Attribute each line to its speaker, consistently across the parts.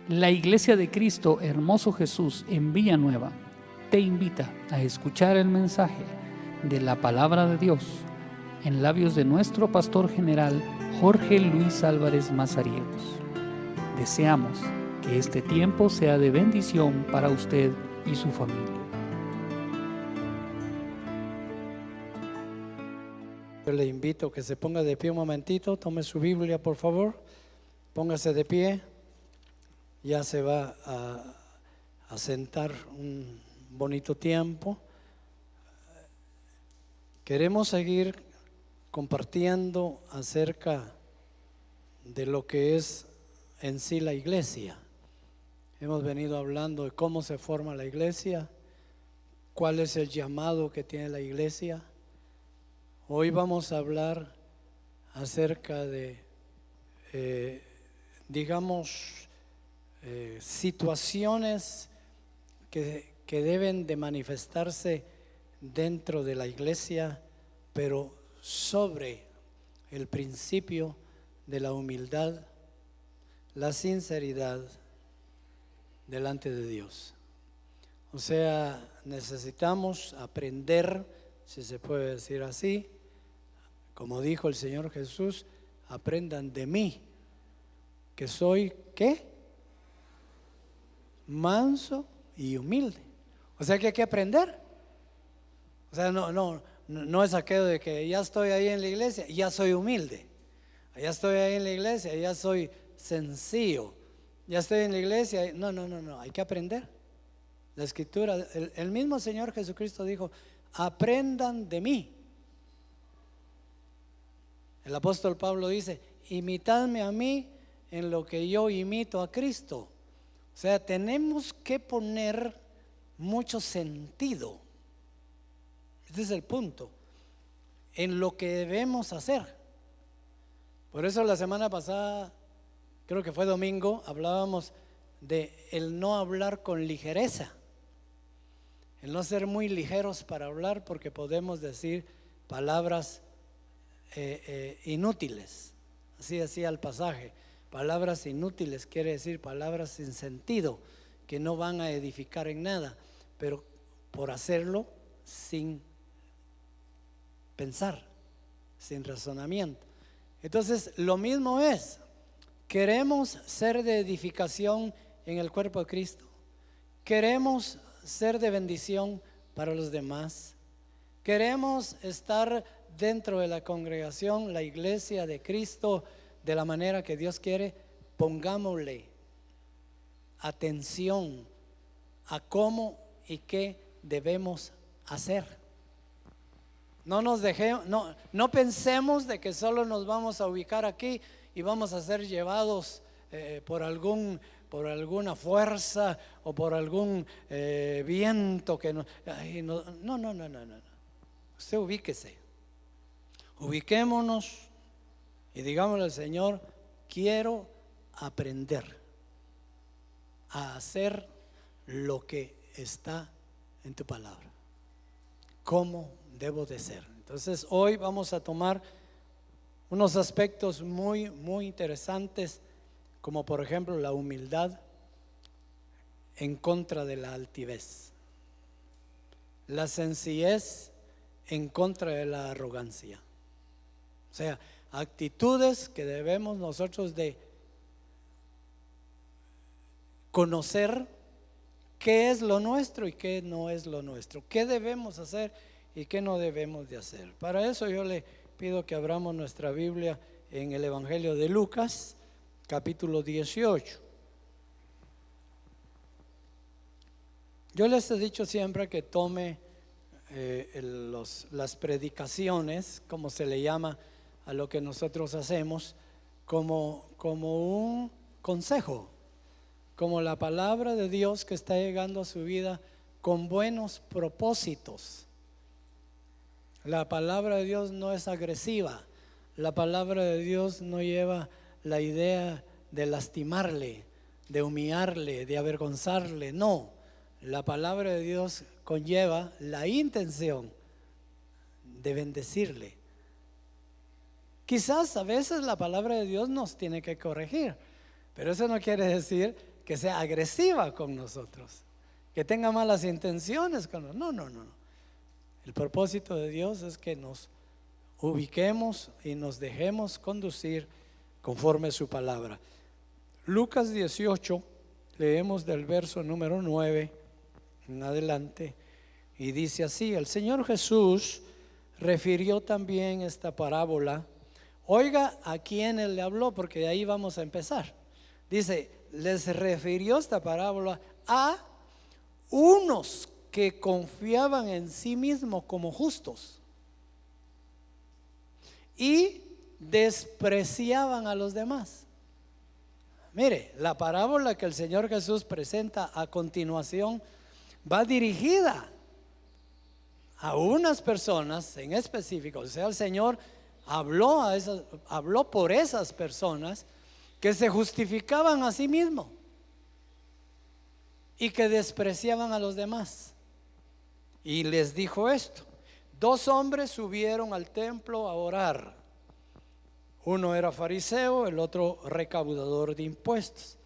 Speaker 1: La Iglesia de Cristo Hermoso Jesús en Villanueva te invita a escuchar el mensaje de la Palabra de Dios en labios de nuestro pastor general Jorge Luis Álvarez Mazariegos. Deseamos que este tiempo sea de bendición para usted y su familia.
Speaker 2: Yo le invito a que se ponga de pie un momentito, tome su Biblia por favor, póngase de pie, ya se va a sentar un bonito tiempo. Queremos seguir compartiendo acerca de lo que es en sí la iglesia. Hemos venido hablando de cómo se forma la iglesia, cuál es el llamado que tiene la iglesia. Hoy vamos a hablar acerca de, situaciones que deben de manifestarse dentro de la iglesia, pero sobre el principio de la humildad, la sinceridad delante de Dios. O sea, necesitamos aprender, si se puede decir así, como dijo el Señor Jesús, aprendan de mí, que soy, ¿qué? Manso y humilde. O sea que hay que aprender. O sea, no es aquello de que ya estoy ahí en la iglesia, ya soy humilde. Ya estoy ahí en la iglesia, ya soy sencillo. Ya estoy en la iglesia. No, hay que aprender. La escritura, el mismo Señor Jesucristo dijo, aprendan de mí. El apóstol Pablo dice, imitadme a mí en lo que yo imito a Cristo. O sea, tenemos que poner mucho sentido. Ese es el punto, en lo que debemos hacer. Por eso la semana pasada, creo que fue domingo, hablábamos de el no hablar con ligereza, el no ser muy ligeros para hablar, porque podemos decir palabras inútiles. Así decía el pasaje, palabras inútiles quiere decir palabras sin sentido, que no van a edificar en nada, pero por hacerlo sin pensar, sin razonamiento. Entonces lo mismo es, queremos ser de edificación en el cuerpo de Cristo, queremos ser de bendición para los demás, queremos estar dentro de la congregación, la iglesia de Cristo, de la manera que Dios quiere. Pongámosle atención a cómo y qué debemos hacer. No pensemos de que solo nos vamos a ubicar aquí y vamos a ser llevados por alguna fuerza o por algún viento que no. Usted ubiquémonos y digámosle al Señor, quiero aprender a hacer lo que está en tu palabra. ¿Cómo debo de ser? Entonces hoy vamos a tomar unos aspectos muy, muy interesantes, como por ejemplo la humildad en contra de la altivez, la sencillez en contra de la arrogancia. O sea, actitudes que debemos nosotros de conocer qué es lo nuestro y qué no es lo nuestro, qué debemos hacer y qué no debemos de hacer. Para eso yo le pido que abramos nuestra Biblia en el Evangelio de Lucas, capítulo 18. Yo les he dicho siempre que tome las predicaciones, como se le llama a lo que nosotros hacemos, como un consejo, como la palabra de Dios que está llegando a su vida con buenos propósitos. La palabra de Dios no es agresiva, la palabra de Dios no lleva la idea de lastimarle, de humillarle, de avergonzarle. No, la palabra de Dios conlleva la intención de bendecirle. Quizás a veces la palabra de Dios nos tiene que corregir, pero eso no quiere decir que sea agresiva con nosotros, que tenga malas intenciones con nosotros. No. El propósito de Dios es que nos ubiquemos y nos dejemos conducir conforme a su palabra. Lucas 18, leemos del verso número 9 en adelante, y dice así: el Señor Jesús refirió también esta parábola. Oiga a quién Él le habló, porque de ahí vamos a empezar. Dice, les refirió esta parábola a unos que confiaban en sí mismos como justos y despreciaban a los demás. Mire, la parábola que el Señor Jesús presenta a continuación va dirigida a unas personas en específico. O sea, el Señor habló por esas personas que se justificaban a sí mismos y que despreciaban a los demás. Y les dijo esto: 2 hombres subieron al templo a orar. Uno era fariseo, el otro recaudador de impuestos.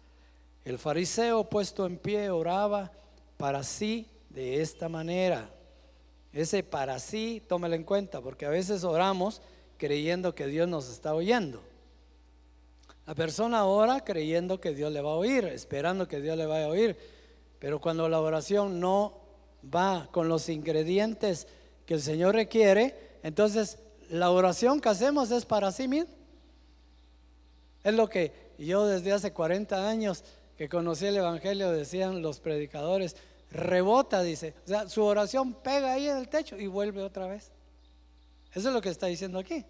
Speaker 2: El fariseo, puesto en pie, oraba para sí de esta manera. Ese para sí, tómelo en cuenta, porque a veces oramos creyendo que Dios nos está oyendo. La persona ora creyendo que Dios le va a oír, esperando que Dios le vaya a oír, pero cuando la oración no va con los ingredientes que el Señor requiere, entonces la oración que hacemos es para sí mismo. Es lo que yo desde hace 40 años que conocí el Evangelio decían los predicadores: rebota, dice. O sea, su oración pega ahí en el techo y vuelve otra vez. Eso es lo que está diciendo aquí.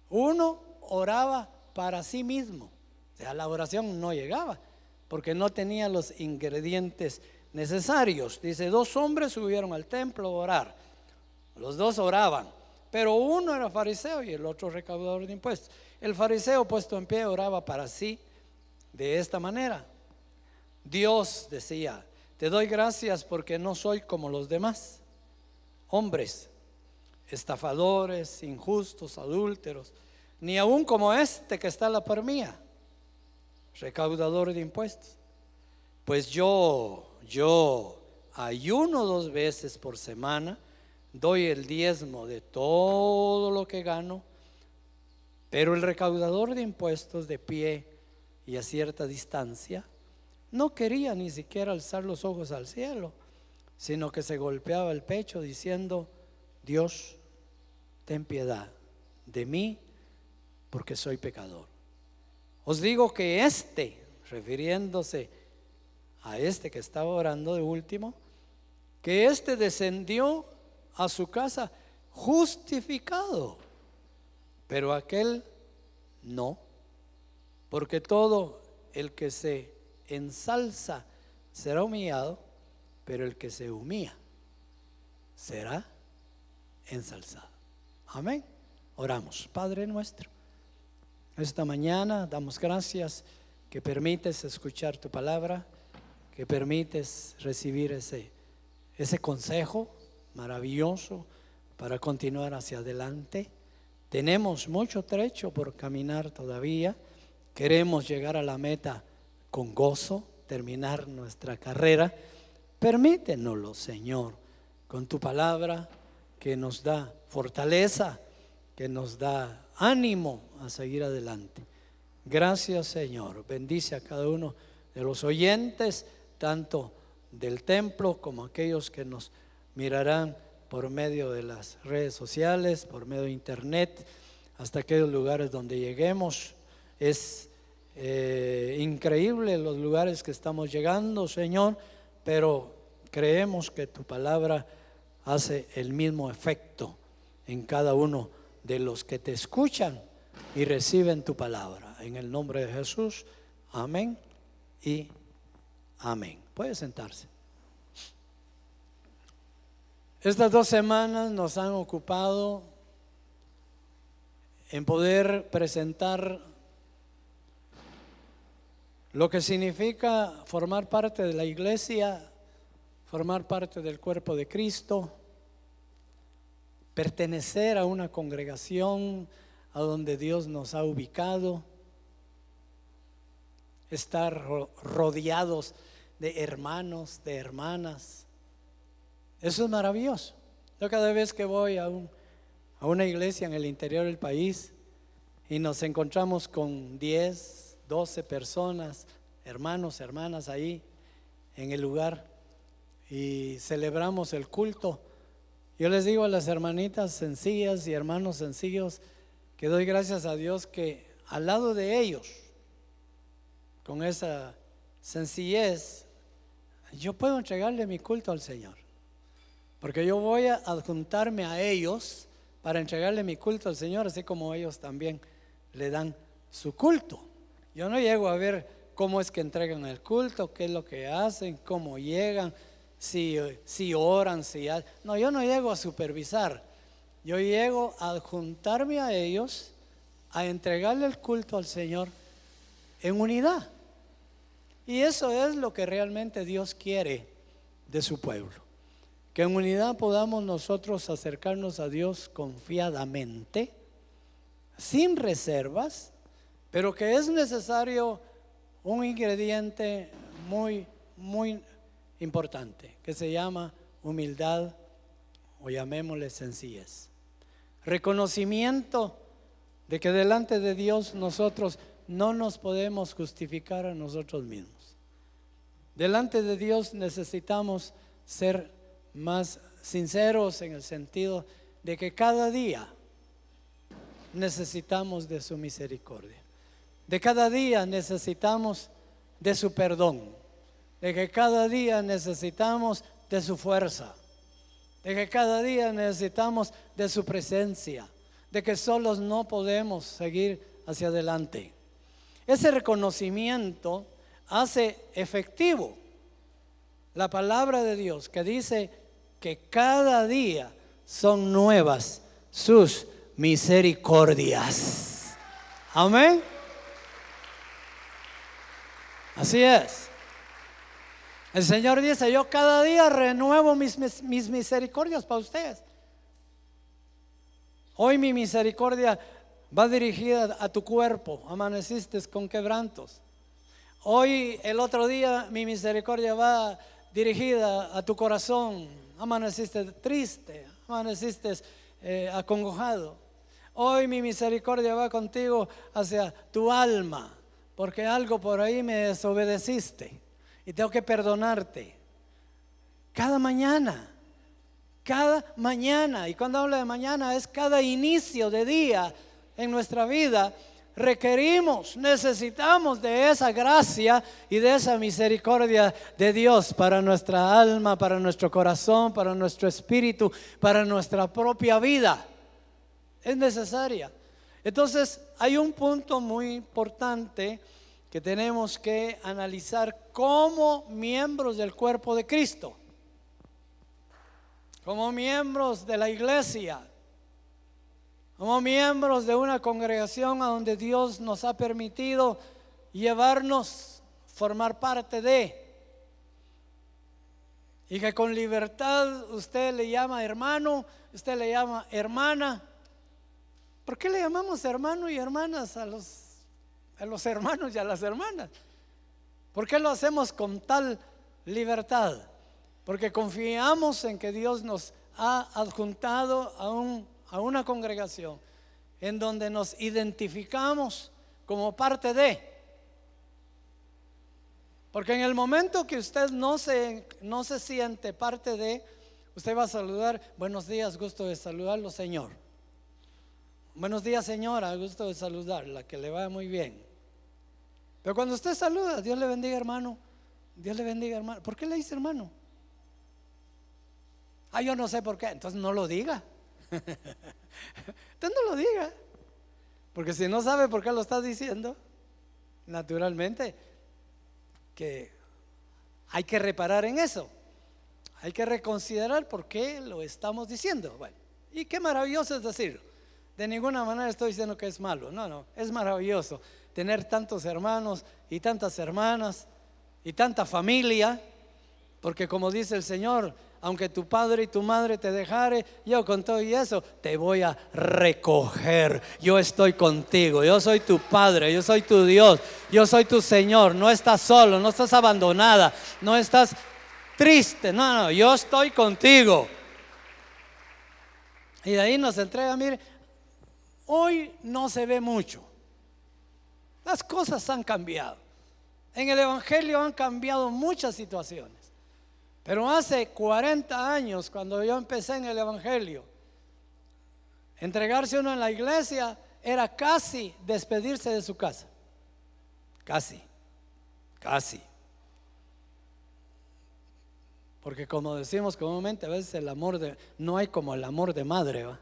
Speaker 2: Uno oraba para sí mismo, o sea, la oración no llegaba porque no tenía los ingredientes necesarios. Dice, 2 hombres subieron al templo a orar. Los 2 oraban, pero uno era fariseo y el otro recaudador de impuestos. El fariseo, puesto en pie, oraba para sí de esta manera: Dios, decía, te doy gracias porque no soy como los demás hombres, estafadores, injustos, adúlteros, ni aún como este que está a la par mía, recaudador de impuestos. Pues yo ayuno 2 veces por semana, doy el diezmo de todo lo que gano. Pero el recaudador de impuestos, de pie y a cierta distancia, no quería ni siquiera alzar los ojos al cielo, sino que se golpeaba el pecho diciendo: Dios, ten piedad de mí, porque soy pecador. Os digo que refiriéndose a este que estaba orando de último, que descendió a su casa justificado, pero aquel no, porque todo el que se ensalza será humillado, pero el que se humilla será ensalzado. Amén. Oramos. Padre nuestro, esta mañana damos gracias que permites escuchar tu palabra, que permites recibir ese consejo maravilloso para continuar hacia adelante. Tenemos mucho trecho por caminar todavía. Queremos llegar a la meta con gozo, terminar nuestra carrera. Permítenoslo, Señor, con tu palabra que nos da fortaleza, que nos da ánimo a seguir adelante. Gracias, Señor. Bendice a cada uno de los oyentes, tanto del templo como aquellos que nos mirarán por medio de las redes sociales, por medio de internet, hasta aquellos lugares donde lleguemos. Es increíble los lugares que estamos llegando, Señor, pero creemos que tu palabra hace el mismo efecto en cada uno de los que te escuchan y reciben tu palabra. En el nombre de Jesús, amén y amén. Puede sentarse. Estas 2 semanas nos han ocupado en poder presentar lo que significa formar parte de la iglesia, formar parte del cuerpo de Cristo, pertenecer a una congregación a donde Dios nos ha ubicado. estar rodeados de hermanos, de hermanas. Eso es maravilloso. Yo cada vez que voy a una iglesia en el interior del país y nos encontramos con 10, 12 personas, hermanos, hermanas ahí en el lugar y celebramos el culto, yo les digo a las hermanitas sencillas y hermanos sencillos que doy gracias a Dios que al lado de ellos, con esa sencillez, yo puedo entregarle mi culto al Señor, porque yo voy a adjuntarme a ellos para entregarle mi culto al Señor, así como ellos también le dan su culto. Yo no llego a ver cómo es que entregan el culto, qué es lo que hacen, cómo llegan, si oran, no, yo no llego a supervisar. Yo llego a adjuntarme a ellos, a entregarle el culto al Señor en unidad. Y eso es lo que realmente Dios quiere de su pueblo, que en unidad podamos nosotros acercarnos a Dios confiadamente, sin reservas, pero que es necesario un ingrediente muy, muy importante, que se llama humildad, o llamémosle sencillez. Reconocimiento de que delante de Dios nosotros no nos podemos justificar a nosotros mismos. Delante de Dios necesitamos ser más sinceros en el sentido de que cada día necesitamos de su misericordia, de cada día necesitamos de su perdón, de que cada día necesitamos de su fuerza, de que cada día necesitamos de su presencia, de que solos no podemos seguir hacia adelante. Ese reconocimiento hace efectivo la palabra de Dios, que dice que cada día son nuevas sus misericordias. Amén. Así es. El Señor dice: yo cada día renuevo mis misericordias para ustedes. Hoy mi misericordia va dirigida a tu cuerpo, amaneciste con quebrantos. Hoy, el otro día, mi misericordia va dirigida a tu corazón, amaneciste triste, amaneciste acongojado. Hoy mi misericordia va contigo hacia tu alma, porque algo por ahí me desobedeciste y tengo que perdonarte. Cada mañana, y cuando hablo de mañana es cada inicio de día en nuestra vida. Necesitamos de esa gracia y de esa misericordia de Dios para nuestra alma, para nuestro corazón, para nuestro espíritu, para nuestra propia vida. Es necesaria. Entonces hay un punto muy importante que tenemos que analizar como miembros del cuerpo de Cristo, como miembros de la iglesia, como miembros de una congregación a donde Dios nos ha permitido llevarnos, formar parte de, y que con libertad usted le llama hermano, usted le llama hermana. ¿Por qué le llamamos hermano y hermanas a los hermanos y a las hermanas? ¿Por qué lo hacemos con tal libertad? Porque confiamos en que Dios nos ha adjuntado a una congregación en donde nos identificamos como parte de. Porque en el momento que usted no se siente parte de, usted va a saludar: buenos días, gusto de saludarlo, señor. Buenos días, señora, gusto de saludarla, que le vaya muy bien. Pero cuando usted saluda: Dios le bendiga, hermano, Dios le bendiga, hermano. ¿Por qué le dice hermano? Yo no sé por qué. Entonces no lo diga. Usted no lo diga, porque si no sabe por qué lo está diciendo, naturalmente que hay que reparar en eso. Hay que reconsiderar por qué lo estamos diciendo. Bueno, y qué maravilloso es decirlo. De ninguna manera estoy diciendo que es malo. No, es maravilloso tener tantos hermanos y tantas hermanas y tanta familia, porque como dice el Señor, aunque tu padre y tu madre te dejare, yo con todo y eso te voy a recoger. Yo estoy contigo, yo soy tu Padre, yo soy tu Dios, yo soy tu Señor. No estás solo, no estás abandonada, no estás triste, no, yo estoy contigo. Y de ahí nos entrega, mire, hoy no se ve mucho. Las cosas han cambiado. En el Evangelio han cambiado muchas situaciones. Pero hace 40 años, cuando yo empecé en el Evangelio, entregarse uno en la iglesia era casi despedirse de su casa. Casi. Porque como decimos comúnmente, a veces no hay como el amor de madre, ¿va?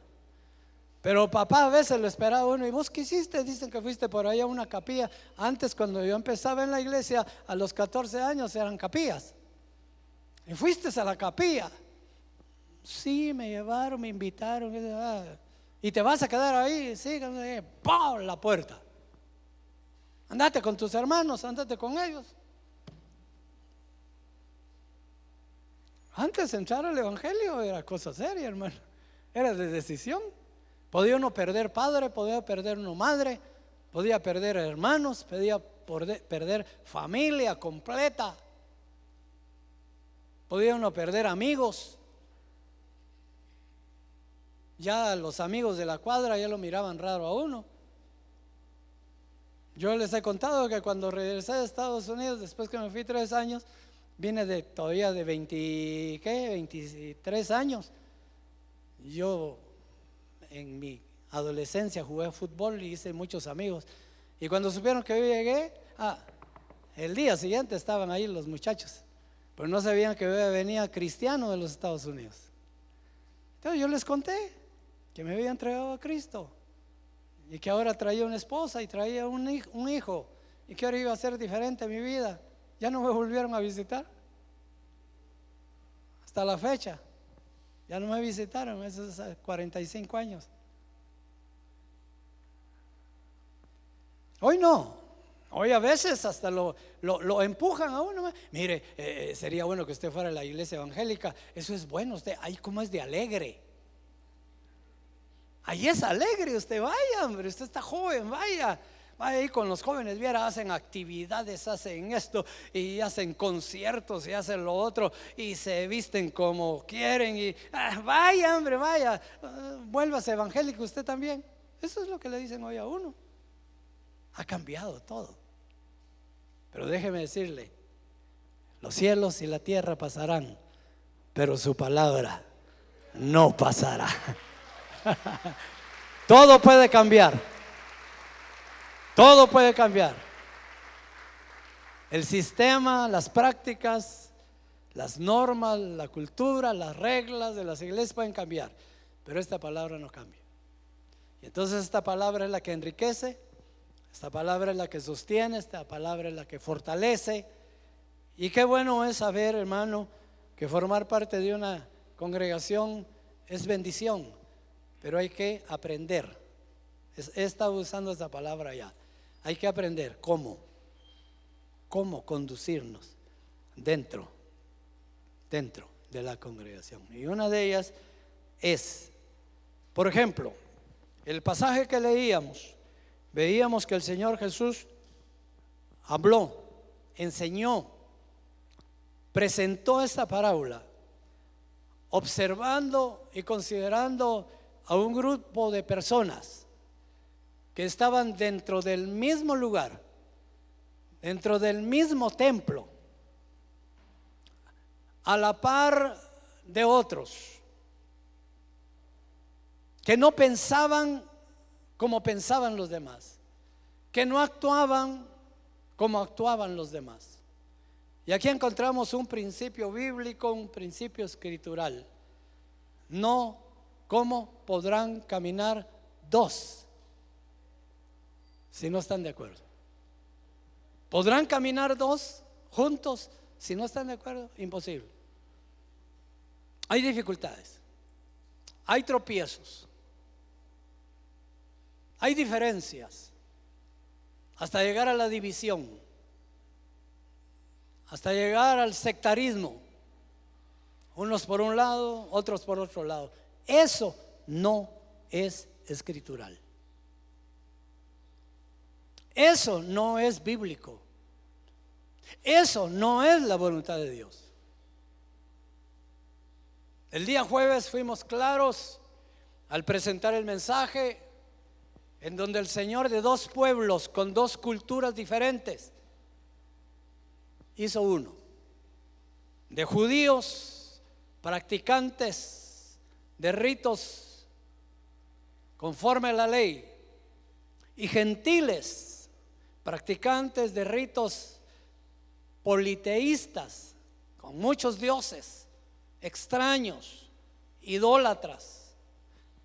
Speaker 2: Pero papá a veces lo esperaba uno. ¿Y vos qué hiciste? Dicen que fuiste por ahí a una capilla. Antes, cuando yo empezaba en la iglesia, a los 14 años eran capillas. ¿Y fuiste a la capilla? Sí, me llevaron, me invitaron. ¿Y te vas a quedar ahí? Sí, ¡pum! La puerta. Andate con tus hermanos, andate con ellos. Antes entrar al evangelio era cosa seria, hermano. Era de decisión. Podía uno perder padre, podía perder uno madre, podía perder hermanos, podía perder familia completa, podía uno perder amigos. Ya los amigos de la cuadra ya lo miraban raro a uno. Yo les he contado que cuando regresé de Estados Unidos, después que me fui 3 años, vine todavía de 23 años. Yo en mi adolescencia jugué fútbol y hice muchos amigos. Y cuando supieron que yo llegué, el día siguiente estaban ahí los muchachos, pero no sabían que yo venía cristiano de los Estados Unidos. Entonces yo les conté que me había entregado a Cristo y que ahora traía una esposa y traía un hijo y que ahora iba a ser diferente mi vida. Ya no me volvieron a visitar hasta la fecha. Ya no me visitaron esos 45 años. Hoy no. Hoy a veces hasta lo empujan a uno. Mire, sería bueno que usted fuera a la iglesia evangélica. Eso es bueno. Usted, ahí como es de alegre. Ahí es alegre. Usted vaya, hombre. Usted está joven, vaya. Vaya ahí con los jóvenes, viera, hacen actividades, hacen esto y hacen conciertos y hacen lo otro y se visten como quieren y vaya, hombre, vaya, vuélvase evangélico usted también. Eso es lo que le dicen hoy a uno. Ha cambiado todo. Pero déjeme decirle, los cielos y la tierra pasarán, pero su palabra no pasará. Todo puede cambiar. Todo puede cambiar. El sistema, las prácticas, las normas, la cultura, las reglas de las iglesias pueden cambiar, pero esta palabra no cambia. Y entonces esta palabra es la que enriquece, esta palabra es la que sostiene, esta palabra es la que fortalece. Y qué bueno es saber, hermano, que formar parte de una congregación es bendición, pero hay que aprender. He estado usando esta palabra ya. Hay que aprender cómo conducirnos dentro de la congregación. Y una de ellas es, por ejemplo, el pasaje que leíamos, veíamos que el Señor Jesús habló, enseñó, presentó esta parábola, observando y considerando a un grupo de personas que estaban dentro del mismo lugar, dentro del mismo templo, a la par de otros, que no pensaban como pensaban los demás, que no actuaban como actuaban los demás. Y aquí encontramos un principio bíblico, un principio escritural. ¿Cómo podrán caminar dos si no están de acuerdo? ¿Podrán caminar dos juntos si no están de acuerdo? Imposible. Hay dificultades, hay tropiezos, hay diferencias, hasta llegar a la división, hasta llegar al sectarismo Unos por un lado, otros por otro lado. Eso no es escritural. Eso no es bíblico. Eso no es la voluntad de Dios. El día jueves fuimos claros al presentar el mensaje, en donde el Señor de dos pueblos con dos culturas diferentes hizo uno, de judíos practicantes de ritos conforme a la ley y gentiles practicantes de ritos politeístas con muchos dioses extraños, idólatras.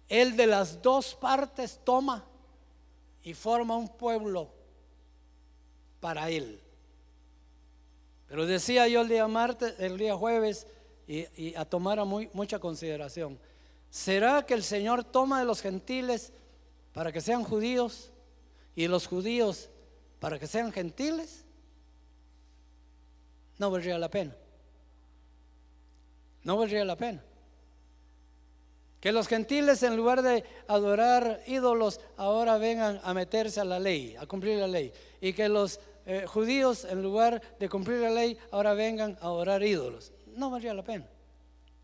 Speaker 2: Él de las dos partes toma y forma un pueblo para él. Pero decía yo el día martes, el día jueves, y a tomar a mucha consideración, ¿será que el Señor toma de los gentiles para que sean judíos y los judíos para que sean gentiles? No valdría la pena. No valdría la pena. Que los gentiles, en lugar de adorar ídolos, ahora vengan a meterse a la ley, a cumplir la ley. Y que los judíos, en lugar de cumplir la ley, ahora vengan a adorar ídolos. No valdría la pena.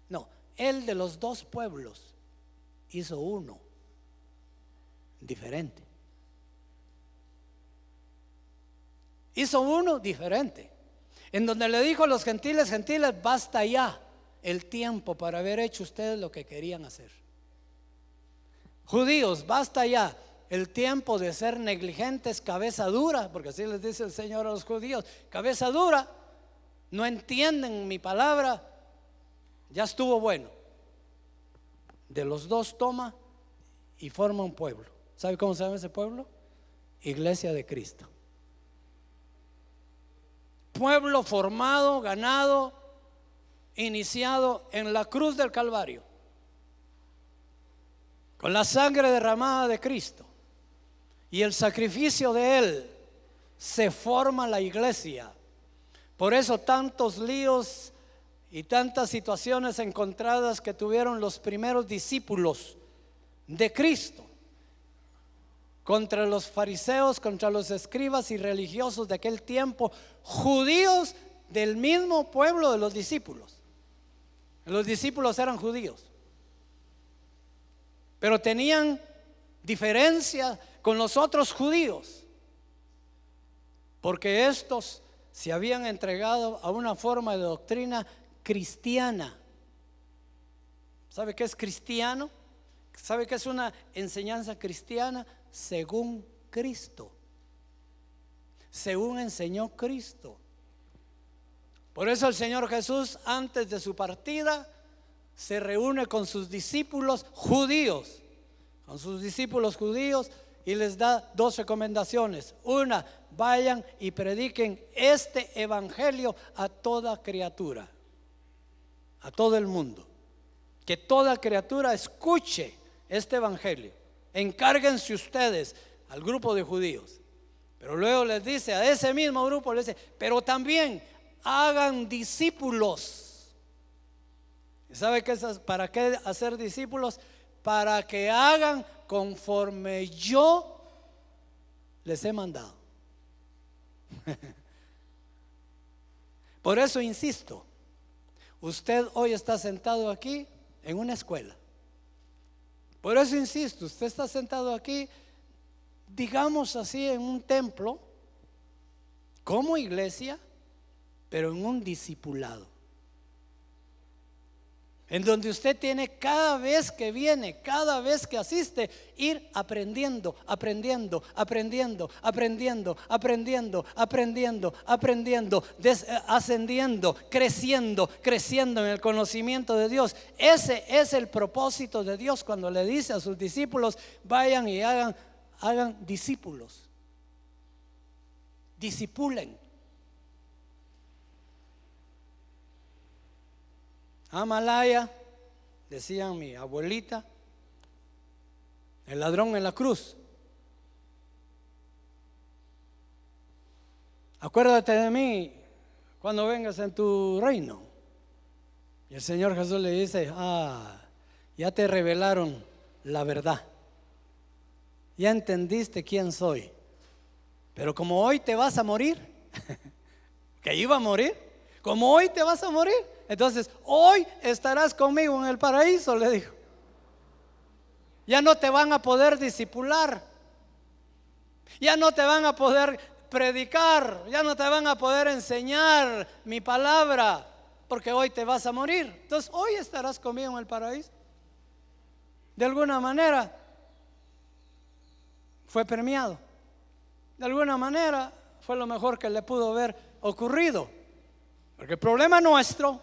Speaker 2: No, él de los dos pueblos hizo uno diferente. Hizo uno diferente, en donde le dijo a los gentiles: gentiles, basta ya el tiempo para haber hecho ustedes lo que querían hacer. Judíos, basta ya el tiempo de ser negligentes, cabeza dura, porque así les dice el Señor a los judíos: cabeza dura, no entienden mi palabra, ya estuvo bueno. De los dos toma y forma un pueblo. ¿Sabe cómo se llama ese pueblo? Iglesia de Cristo. Pueblo formado, ganado, iniciado en la cruz del Calvario, con la sangre derramada de Cristo y el sacrificio de Él, se forma la iglesia. Por eso tantos líos y tantas situaciones encontradas que tuvieron los primeros discípulos de Cristo contra los fariseos, contra los escribas y religiosos de aquel tiempo, judíos del mismo pueblo de los discípulos. Los discípulos eran judíos, pero tenían diferencia con los otros judíos, porque estos se habían entregado a una forma de doctrina cristiana. ¿Sabe qué es cristiano? ¿Sabe qué es una enseñanza cristiana? Según Cristo, según enseñó Cristo. Por eso el Señor Jesús, antes de su partida, se reúne con sus discípulos judíos, y les da dos recomendaciones. Una, vayan y prediquen este evangelio a toda criatura, a todo el mundo. Que toda criatura escuche este evangelio. Encárguense ustedes al grupo de judíos. Pero luego les dice a ese mismo grupo, les dice: pero también hagan discípulos. ¿Y sabe qué es? ¿Para qué hacer discípulos? Para que hagan conforme yo les he mandado. Por eso insisto, usted hoy está sentado aquí en una escuela. Por eso insisto, usted está sentado aquí, digamos así, en un templo, como iglesia, pero en un discipulado, en donde usted tiene, cada vez que viene, cada vez que asiste, ir aprendiendo, ascendiendo, creciendo en el conocimiento de Dios. Ese es el propósito de Dios cuando le dice a sus discípulos: vayan y hagan discípulos, discipulen. Amalaya, decía mi abuelita, el ladrón en la cruz. Acuérdate de mí cuando vengas en tu reino. Y el Señor Jesús le dice: ya te revelaron la verdad, ya entendiste quién soy, pero como hoy te vas a morir, que iba a morir, como hoy te vas a morir, entonces hoy estarás conmigo en el paraíso, le dijo. Ya no te van a poder discipular, ya no te van a poder predicar, ya no te van a poder enseñar mi palabra, porque hoy te vas a morir. Entonces hoy estarás conmigo en el paraíso. De alguna manera fue premiado, de alguna manera fue lo mejor que le pudo haber ocurrido. Porque el problema nuestro,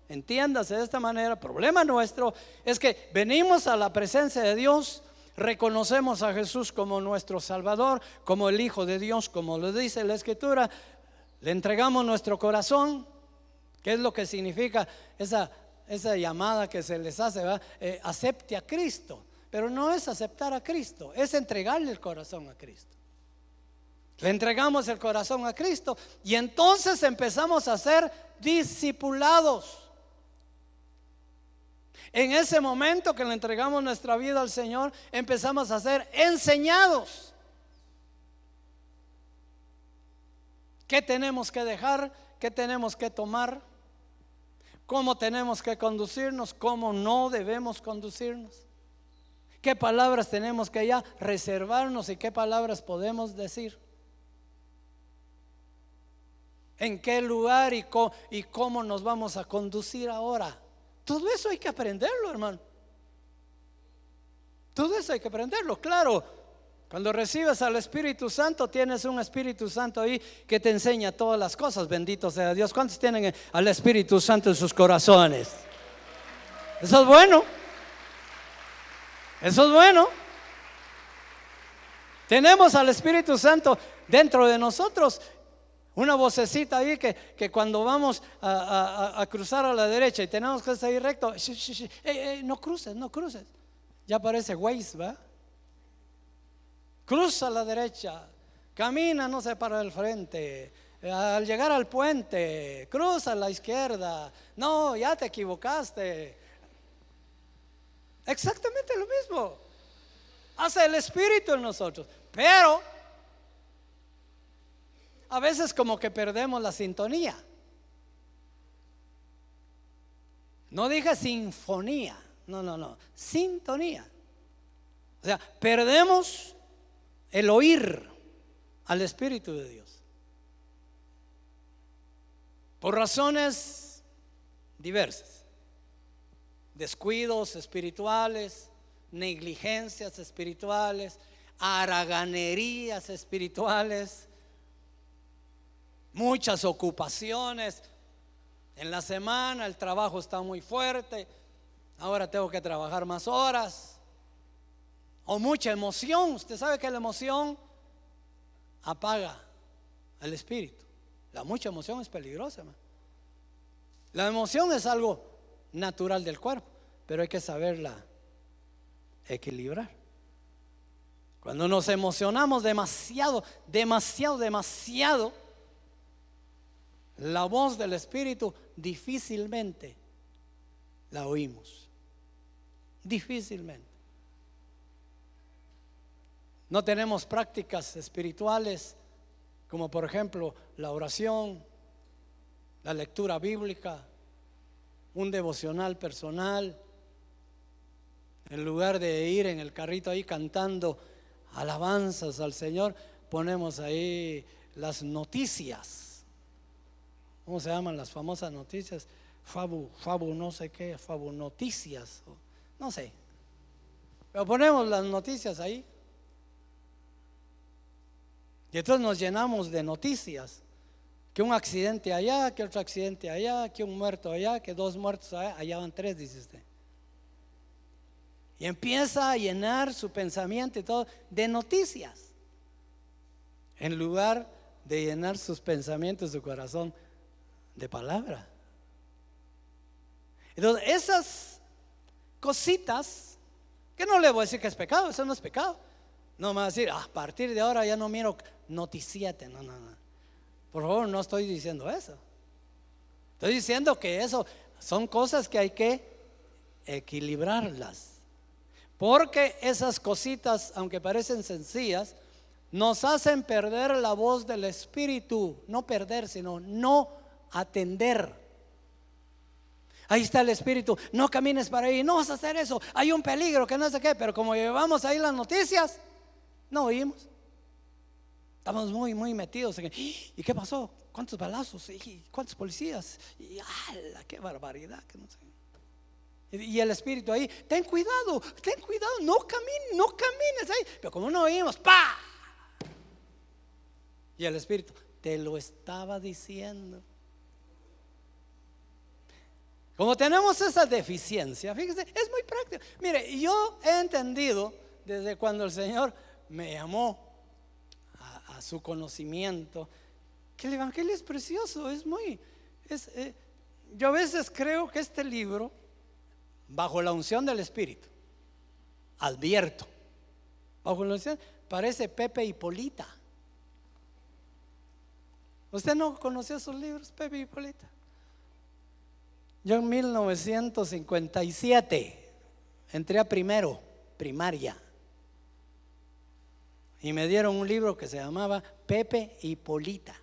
Speaker 2: entiéndase de esta manera, problema nuestro es que venimos a la presencia de Dios, reconocemos a Jesús como nuestro Salvador, como el Hijo de Dios, como lo dice la Escritura, le entregamos nuestro corazón. ¿Qué es lo que significa esa llamada que se les hace? Acepte a Cristo. Pero no es aceptar a Cristo, es entregarle el corazón a Cristo. Le entregamos el corazón a Cristo y entonces empezamos a ser discipulados. En ese momento que le entregamos nuestra vida al Señor, empezamos a ser enseñados. ¿Qué tenemos que dejar? ¿Qué tenemos que tomar? ¿Cómo tenemos que conducirnos? ¿Cómo no debemos conducirnos? ¿Qué palabras tenemos que ya reservarnos y qué palabras podemos decir? ¿En qué lugar y cómo nos vamos a conducir ahora? Todo eso hay que aprenderlo, hermano. Todo eso hay que aprenderlo, claro. Cuando recibes al Espíritu Santo, tienes un Espíritu Santo ahí que te enseña todas las cosas. Bendito sea Dios. ¿Cuántos tienen al Espíritu Santo en sus corazones? Eso es bueno. Eso es bueno. Tenemos al Espíritu Santo dentro de nosotros. Una vocecita ahí que cuando vamos a cruzar a la derecha y tenemos que seguir recto, no cruces. Ya parece Waze, ¿va? Cruza a la derecha, camina, no sé, para el frente. Al llegar al puente, cruza a la izquierda. No, ya te equivocaste. Exactamente lo mismo hace el Espíritu en nosotros. Pero a veces como que perdemos la sintonía. No dije sinfonía, no, sintonía. O sea, perdemos el oír al Espíritu de Dios por razones diversas: descuidos espirituales, negligencias espirituales, haraganerías espirituales, muchas ocupaciones. En la semana el trabajo está muy fuerte, ahora tengo que trabajar más horas. O mucha emoción. Usted sabe que la emoción apaga al espíritu. La mucha emoción es peligrosa, man. La emoción es algo natural del cuerpo, pero hay que saberla equilibrar. Cuando nos emocionamos demasiado, la voz del Espíritu difícilmente la oímos. Difícilmente. No tenemos prácticas espirituales como por ejemplo la oración, la lectura bíblica, un devocional personal. En lugar de ir en el carrito ahí cantando alabanzas al Señor, ponemos ahí las noticias. ¿Cómo se llaman las famosas noticias? Fabu no sé qué, Fabu Noticias, no sé. Pero ponemos las noticias ahí. Y entonces nos llenamos de noticias. Que un accidente allá, que otro accidente allá, que un muerto allá, que dos muertos allá, allá van tres, dice usted. Y empieza a llenar su pensamiento y todo de noticias, en lugar de llenar sus pensamientos, su corazón de palabra. Entonces esas cositas, que no le voy a decir que es pecado, eso no es pecado. No me va a decir, a partir de ahora ya no miro noticiete, no. Por favor, no estoy diciendo eso. Estoy diciendo que eso son cosas que hay que equilibrarlas. Porque esas cositas, aunque parecen sencillas, nos hacen perder la voz del Espíritu. No perder, sino no atender. Ahí está el Espíritu, no camines para ahí, no vas a hacer eso, hay un peligro, que no sé qué. Pero como llevamos ahí las noticias, no oímos. Estamos muy metidos en, ¿y qué pasó? ¿Cuántos balazos? ¿Y cuántos policías? Y ¡ala, qué barbaridad! Que no sé. Y el Espíritu ahí, ten cuidado, no camines ahí. Pero como no oímos, ¡pa! Y el Espíritu, te lo estaba diciendo. Como tenemos esa deficiencia, fíjese, es muy práctico. Mire, yo he entendido desde cuando el Señor me llamó a su conocimiento, que el Evangelio es precioso, yo a veces creo que este libro, bajo la unción del Espíritu, advierto, bajo la unción, parece Pepe y Polita. ¿Usted no conoció esos libros, Pepe y Polita? Yo en 1957 entré a primaria, y me dieron un libro que se llamaba Pepe y Polita.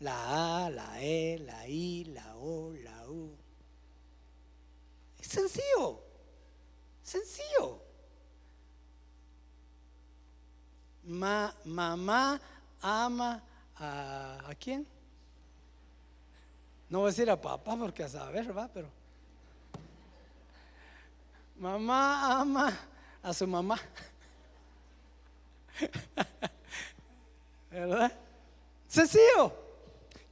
Speaker 2: La A, la E, la I, la O, la U. Es sencillo. Mamá ama ¿a quién? No voy a decir a papá porque a saber, va, pero mamá ama a su mamá. ¿Verdad? Sencillo.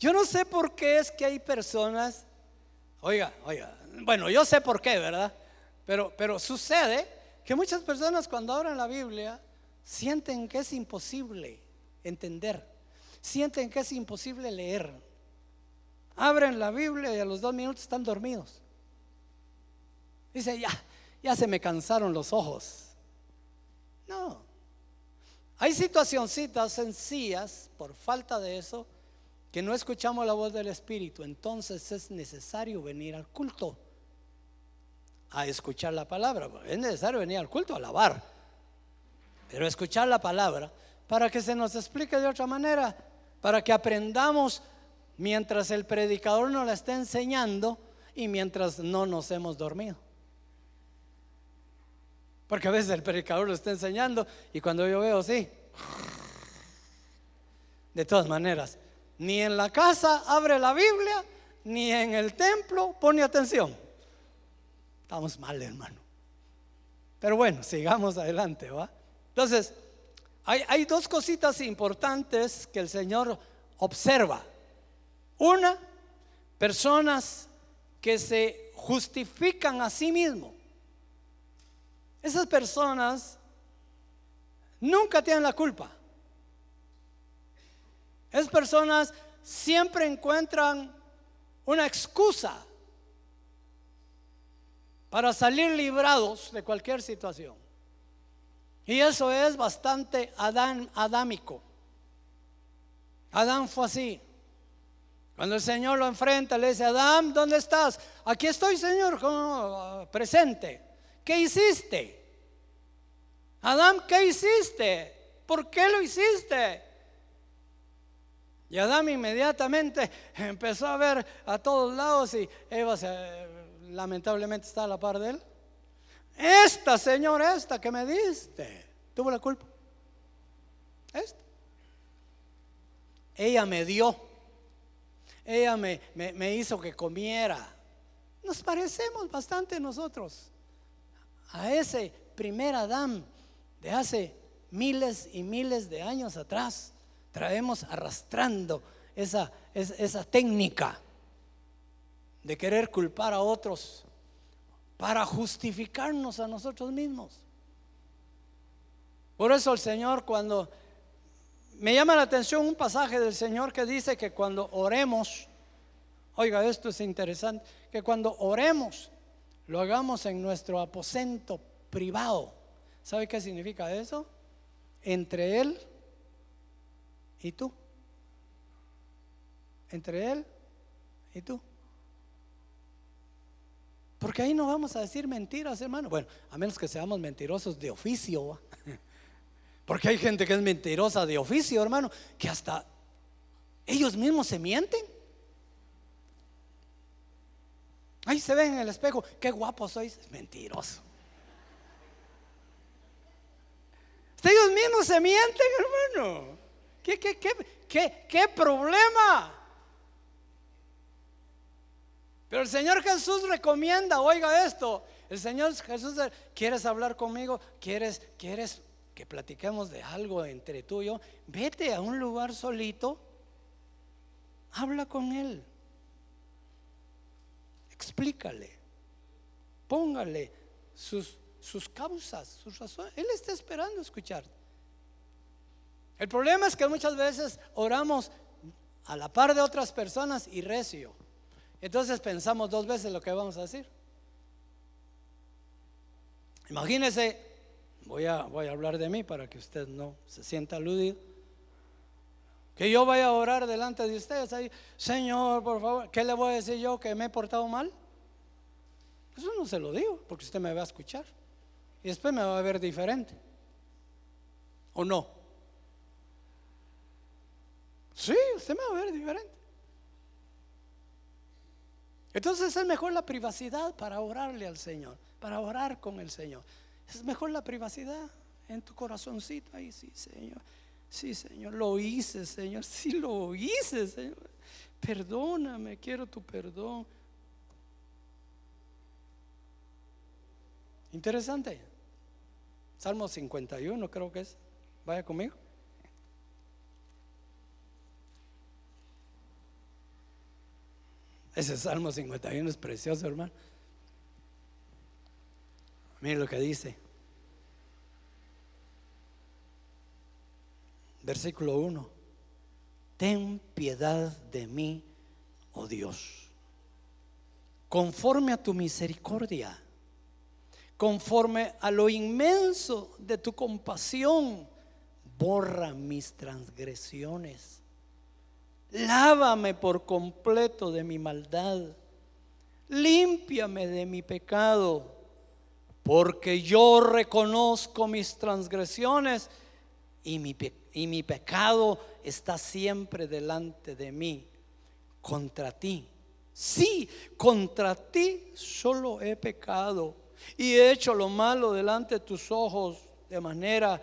Speaker 2: Yo no sé por qué es que hay personas, oiga, bueno, yo sé por qué, ¿verdad? Pero sucede que muchas personas cuando abren la Biblia sienten que es imposible entender, sienten que es imposible leer. Abren la Biblia y a los 2 minutos están dormidos. Dice, ya se me cansaron los ojos. No. Hay situacioncitas sencillas, por falta de eso, que no escuchamos la voz del Espíritu. Entonces es necesario venir al culto a escuchar la palabra. Es necesario venir al culto a alabar, pero escuchar la palabra para que se nos explique de otra manera, para que aprendamos mientras el predicador nos la está enseñando y mientras no nos hemos dormido. Porque a veces el predicador lo está enseñando y cuando yo veo así, de todas maneras, ni en la casa abre la Biblia, ni en el templo pone atención. Estamos mal, hermano. Pero bueno, sigamos adelante, ¿va? Entonces, hay 2 cositas importantes que el Señor observa. Una, personas que se justifican a sí mismos. Esas personas nunca tienen la culpa. Esas personas siempre encuentran una excusa para salir librados de cualquier situación. Y eso es bastante adámico. Adán fue así. Cuando el Señor lo enfrenta, le dice: Adán, ¿dónde estás? Aquí estoy, Señor, presente. ¿Qué hiciste? Adán, ¿qué hiciste? ¿Por qué lo hiciste? Y Adán inmediatamente empezó a ver a todos lados y Eva lamentablemente está a la par de él. Señor, esta que me diste, tuvo la culpa. Ella me dio. Ella me hizo que comiera. Nos parecemos bastante nosotros a ese primer Adán de hace miles y miles de años atrás. Traemos arrastrando esa técnica de querer culpar a otros para justificarnos a nosotros mismos. Por eso el Señor, cuando me llama la atención un pasaje del Señor que dice que cuando oremos, oiga, esto es interesante, que cuando oremos lo hagamos en nuestro aposento privado. ¿Sabe qué significa eso? Entre Él y tú. Entre Él ¿Y tú? Porque ahí no vamos a decir mentiras, hermano. Bueno, a menos que seamos mentirosos de oficio, ¿va? Porque hay gente que es mentirosa de oficio, hermano, que hasta ellos mismos se mienten. Ahí se ven en el espejo, qué guapo sois. Es mentiroso. Hasta ellos mismos se mienten, hermano. ¿Qué problema? Pero el Señor Jesús recomienda, oiga esto, el Señor Jesús, ¿quieres hablar conmigo? ¿Quieres que platiquemos de algo entre tú y yo? Vete a un lugar solito, habla con Él, explícale, póngale sus causas, sus razones. Él está esperando escuchar. El problema es que muchas veces oramos a la par de otras personas y recio. Entonces pensamos dos veces lo que vamos a decir. Imagínese, voy a hablar de mí para que usted no se sienta aludido, que yo vaya a orar delante de ustedes ahí, Señor, por favor, ¿qué le voy a decir yo? ¿Que me he portado mal? Eso no se lo digo, porque usted me va a escuchar y después me va a ver diferente, ¿o no? Sí, usted me va a ver diferente. Entonces es mejor la privacidad para orarle al Señor, para orar con el Señor. Es mejor la privacidad en tu corazoncito. Ahí sí, Señor, lo hice, Señor, sí lo hice, Señor. Perdóname, quiero tu perdón. Interesante. Salmo 51 creo que es. Vaya conmigo. Ese Salmo 51 es precioso, hermano. Miren lo que dice. Versículo 1. Ten piedad de mí, oh Dios, conforme a tu misericordia, conforme a lo inmenso de tu compasión, borra mis transgresiones. Lávame por completo de mi maldad, límpiame de mi pecado, porque yo reconozco mis transgresiones y mi pecado está siempre delante de mí. Contra ti, sí, contra ti solo he pecado y he hecho lo malo delante de tus ojos, de manera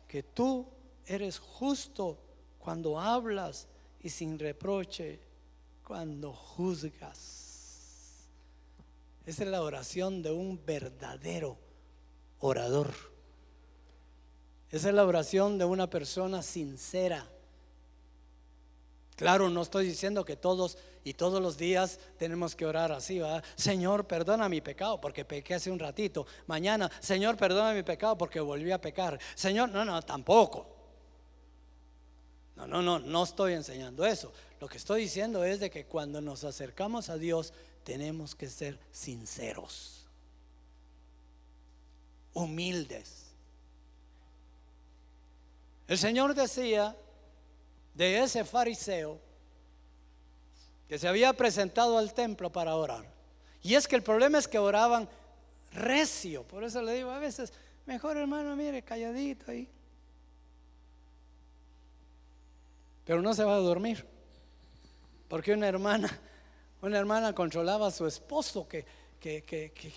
Speaker 2: que tú eres justo cuando hablas y sin reproche cuando juzgas. Esa es la oración de un verdadero orador. Esa es la oración de una persona sincera. Claro, no estoy diciendo que todos los días tenemos que orar así, ¿verdad? Señor, perdona mi pecado porque pequé hace un ratito. Mañana, Señor, perdona mi pecado porque volví a pecar. Señor, no, tampoco. No estoy enseñando eso. Lo que estoy diciendo es de que cuando nos acercamos a Dios tenemos que ser sinceros, humildes. El Señor decía de ese fariseo que se había presentado al templo para orar. Y es que el problema es que oraban recio. Por eso le digo a veces, mejor hermano, mire, calladito ahí. Pero no se va a dormir, porque una hermana controlaba a su esposo que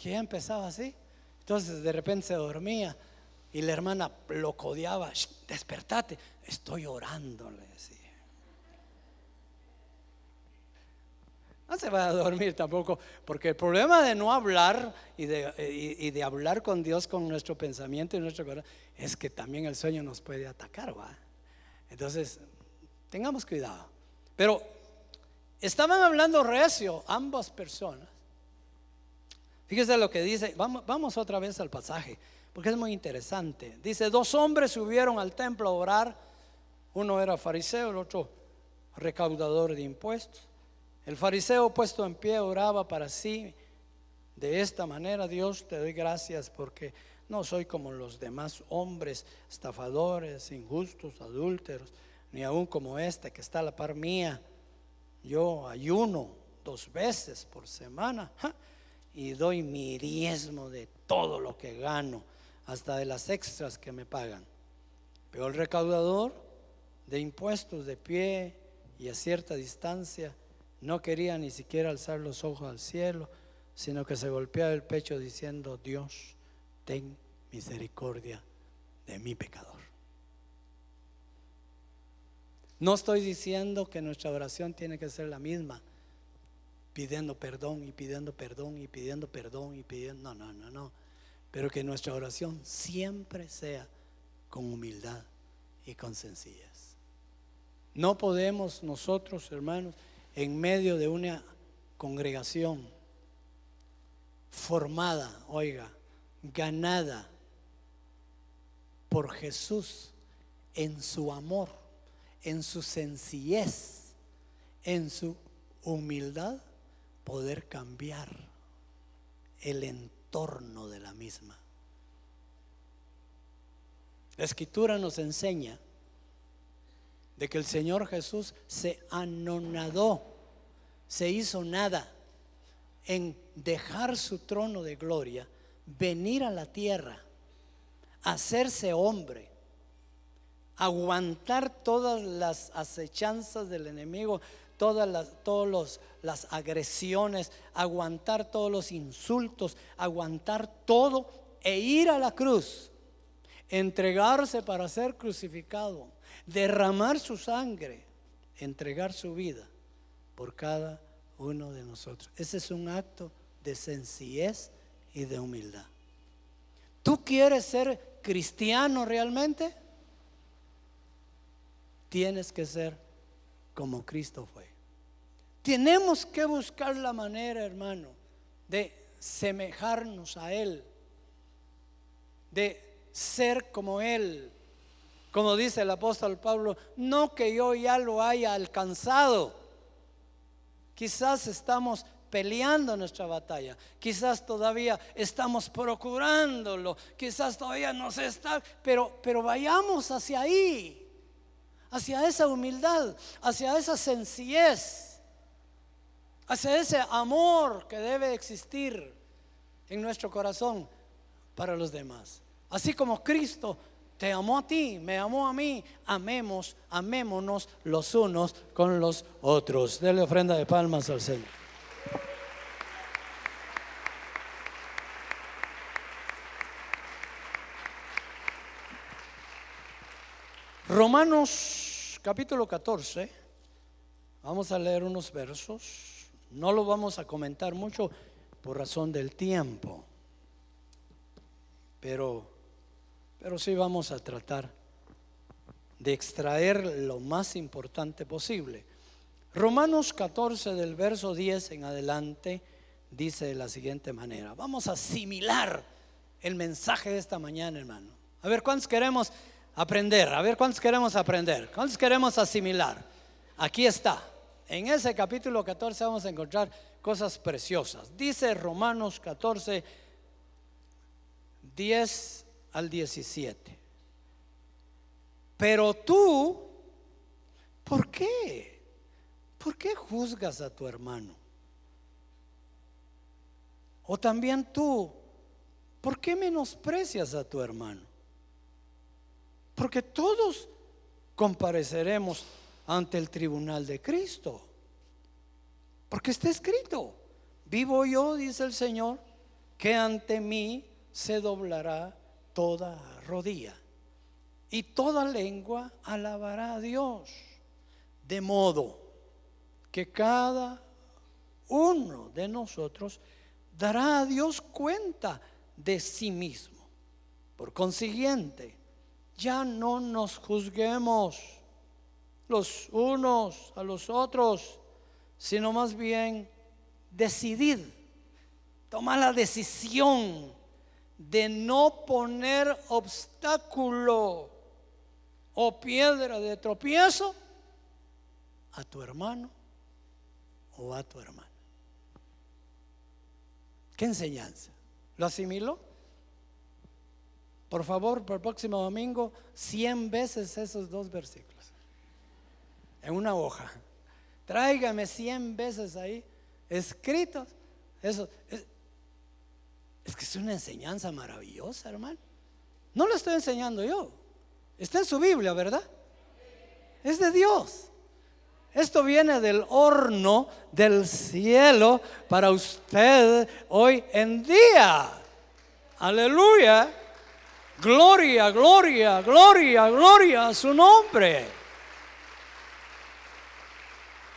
Speaker 2: ya empezaba así. Entonces de repente se dormía y la hermana lo codeaba. Despertate, estoy orando, le decía. No se va a dormir tampoco, porque el problema de no hablar y de hablar con Dios con nuestro pensamiento y nuestro corazón es que también el sueño nos puede atacar, ¿va? Entonces tengamos cuidado. Pero estaban hablando recio ambas personas. Fíjese lo que dice. Vamos otra vez al pasaje, porque es muy interesante. Dice: 2 hombres subieron al templo a orar. Uno era fariseo, el otro recaudador de impuestos. El fariseo, puesto en pie, oraba para sí de esta manera: Dios, te doy gracias porque no soy como los demás hombres, estafadores, injustos, adúlteros, ni aún como este que está a la par mía. Yo ayuno 2 veces por semana, y doy mi diezmo de todo lo que gano, hasta de las extras que me pagan. Pero el recaudador de impuestos, de pie y a cierta distancia, no quería ni siquiera alzar los ojos al cielo, sino que se golpeaba el pecho diciendo: Dios, ten misericordia de mi pecador. No estoy diciendo que nuestra oración tiene que ser la misma, pidiendo perdón y pidiendo perdón y pidiendo perdón y pidiendo, no, pero que nuestra oración siempre sea con humildad y con sencillez. No podemos nosotros, hermanos, en medio de una congregación formada, ganada por Jesús en su amor, en su sencillez, en su humildad, poder cambiar el entorno de la misma. La Escritura nos enseña de que el Señor Jesús se anonadó, se hizo nada en dejar su trono de gloria, venir a la tierra, hacerse hombre, aguantar todas las acechanzas del enemigo, todas las agresiones, aguantar todos los insultos, aguantar todo e ir a la cruz, entregarse para ser crucificado, derramar su sangre, entregar su vida por cada uno de nosotros. Ese es un acto de sencillez y de humildad. ¿Tú quieres ser cristiano realmente? Tienes que ser como Cristo fue. Tenemos que buscar la manera, hermano, de semejarnos a Él, de ser como Él. Como dice el apóstol Pablo, no que yo ya lo haya alcanzado. Quizás estamos peleando nuestra batalla, quizás todavía estamos procurándolo, quizás todavía no se está, pero vayamos hacia ahí, hacia esa humildad, hacia esa sencillez, hacia ese amor que debe existir en nuestro corazón para los demás. Así como Cristo te amó a ti, me amó a mí, amémonos los unos con los otros. Denle ofrenda de palmas al Señor. Romanos capítulo 14, vamos a leer unos versos, no lo vamos a comentar mucho por razón del tiempo, pero sí vamos a tratar de extraer lo más importante posible. Romanos 14 del verso 10 en adelante dice de la siguiente manera. Vamos a asimilar el mensaje de esta mañana, hermano. A ver, ¿cuántos queremos aprender? A ver, ¿cuántos queremos aprender? ¿Cuántos queremos asimilar? Aquí está. En ese capítulo 14 vamos a encontrar cosas preciosas. Dice Romanos 14, 10 al 17. Pero tú, ¿por qué? ¿Por qué juzgas a tu hermano? O también tú, ¿por qué menosprecias a tu hermano? Porque todos compareceremos ante el tribunal de Cristo. Porque está escrito: vivo yo, dice el Señor, que ante mí se doblará toda rodilla y toda lengua alabará a Dios. De modo que cada uno de nosotros dará a Dios cuenta de sí mismo. Por consiguiente, ya no nos juzguemos los unos a los otros, sino más bien decidid, toma la decisión de no poner obstáculo o piedra de tropiezo a tu hermano o a tu hermana. ¿Qué enseñanza? ¿Lo asimiló? Por favor, para el próximo domingo, 100 veces esos 2 versículos en una hoja. Tráigame 100 veces ahí escritos. Eso es que es una enseñanza maravillosa, hermano. No lo estoy enseñando yo, está en su Biblia, ¿verdad? Es de Dios. Esto viene del horno del cielo para usted hoy en día. Aleluya. Gloria, gloria, gloria, gloria a su nombre.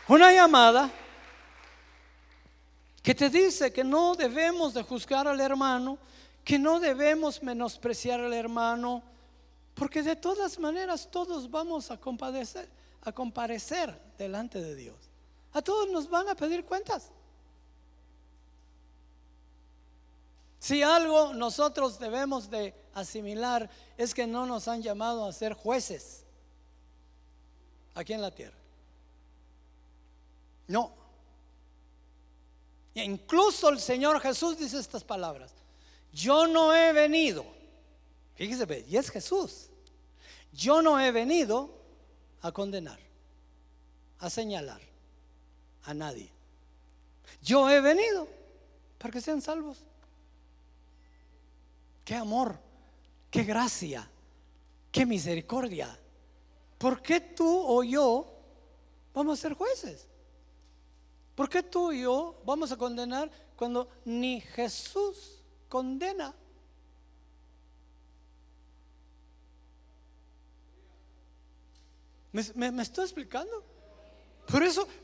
Speaker 2: Una llamada que te dice que no debemos de juzgar al hermano, que no debemos menospreciar al hermano, porque de todas maneras todos vamos a comparecer delante de Dios. A todos nos van a pedir cuentas. Si algo nosotros debemos de asimilar es que no nos han llamado a ser jueces aquí en la tierra. No. E incluso el Señor Jesús dice estas palabras: yo no he venido, fíjese, y es Jesús, yo no he venido a condenar, a señalar a nadie. Yo he venido para que sean salvos. Qué amor, qué gracia, qué misericordia. ¿Por qué tú o yo vamos a ser jueces? ¿Por qué tú y yo vamos a condenar cuando ni Jesús condena? ¿Me estoy explicando?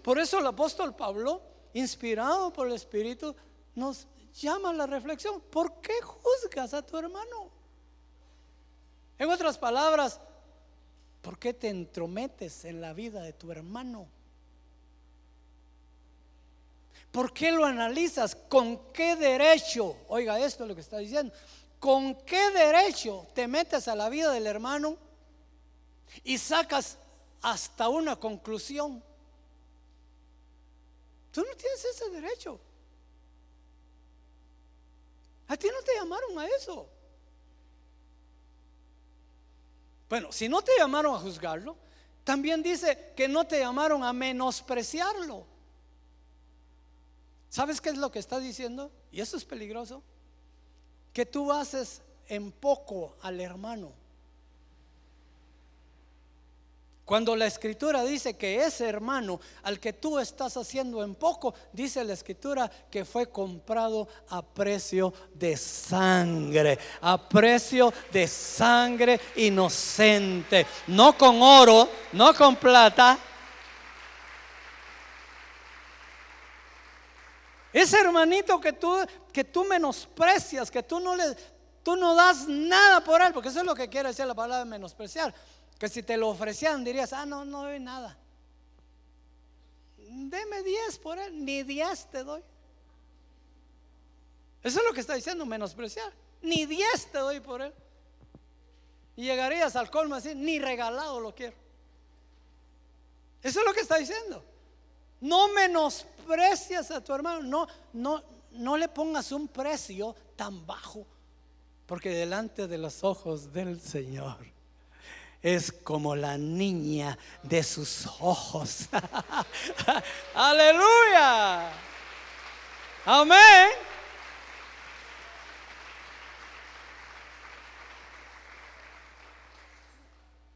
Speaker 2: Por eso el apóstol Pablo, inspirado por el Espíritu, nos llama a la reflexión. ¿Por qué juzgas a tu hermano? En otras palabras, ¿por qué te entrometes en la vida de tu hermano? ¿Por qué lo analizas? ¿Con qué derecho? Oiga, esto es lo que está diciendo. ¿Con qué derecho te metes a la vida del hermano y sacas hasta una conclusión? Tú no tienes ese derecho. A ti no te llamaron a eso. Bueno, si no te llamaron a juzgarlo, también dice que no te llamaron a menospreciarlo. ¿Sabes qué es lo que está diciendo? Y eso es peligroso. Que tú haces en poco al hermano. Cuando la Escritura dice que ese hermano al que tú estás haciendo en poco, dice la Escritura que fue comprado a precio de sangre, a precio de sangre inocente, no con oro, no con plata. Ese hermanito que tú menosprecias, que tú no das nada por él, porque eso es lo que quiere decir la palabra menospreciar. Que si te lo ofrecían dirías: no doy nada. Deme 10 por él, ni 10 te doy. Eso es lo que está diciendo, menospreciar. Ni 10 te doy por él. Y llegarías al colmo así: ni regalado lo quiero. Eso es lo que está diciendo. No menosprecias a tu hermano. No le pongas un precio tan bajo, porque delante de los ojos del Señor es como la niña de sus ojos. Aleluya. Amén.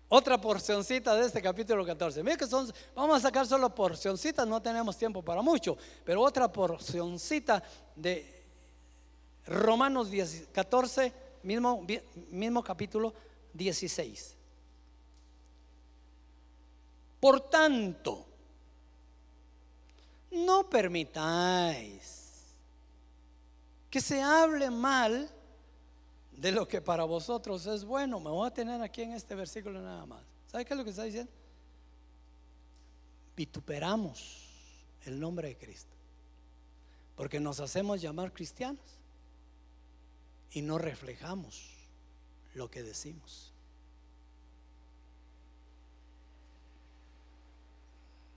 Speaker 2: Otra porcioncita de este capítulo 14. Mira que vamos a sacar solo porcioncitas, no tenemos tiempo para mucho, pero otra porcioncita de Romanos 14, mismo capítulo 16. Por tanto, no permitáis que se hable mal de lo que para vosotros es bueno. Me voy a tener aquí en este versículo nada más. ¿Sabe qué es lo que está diciendo? Vituperamos el nombre de Cristo porque nos hacemos llamar cristianos y no reflejamos lo que decimos.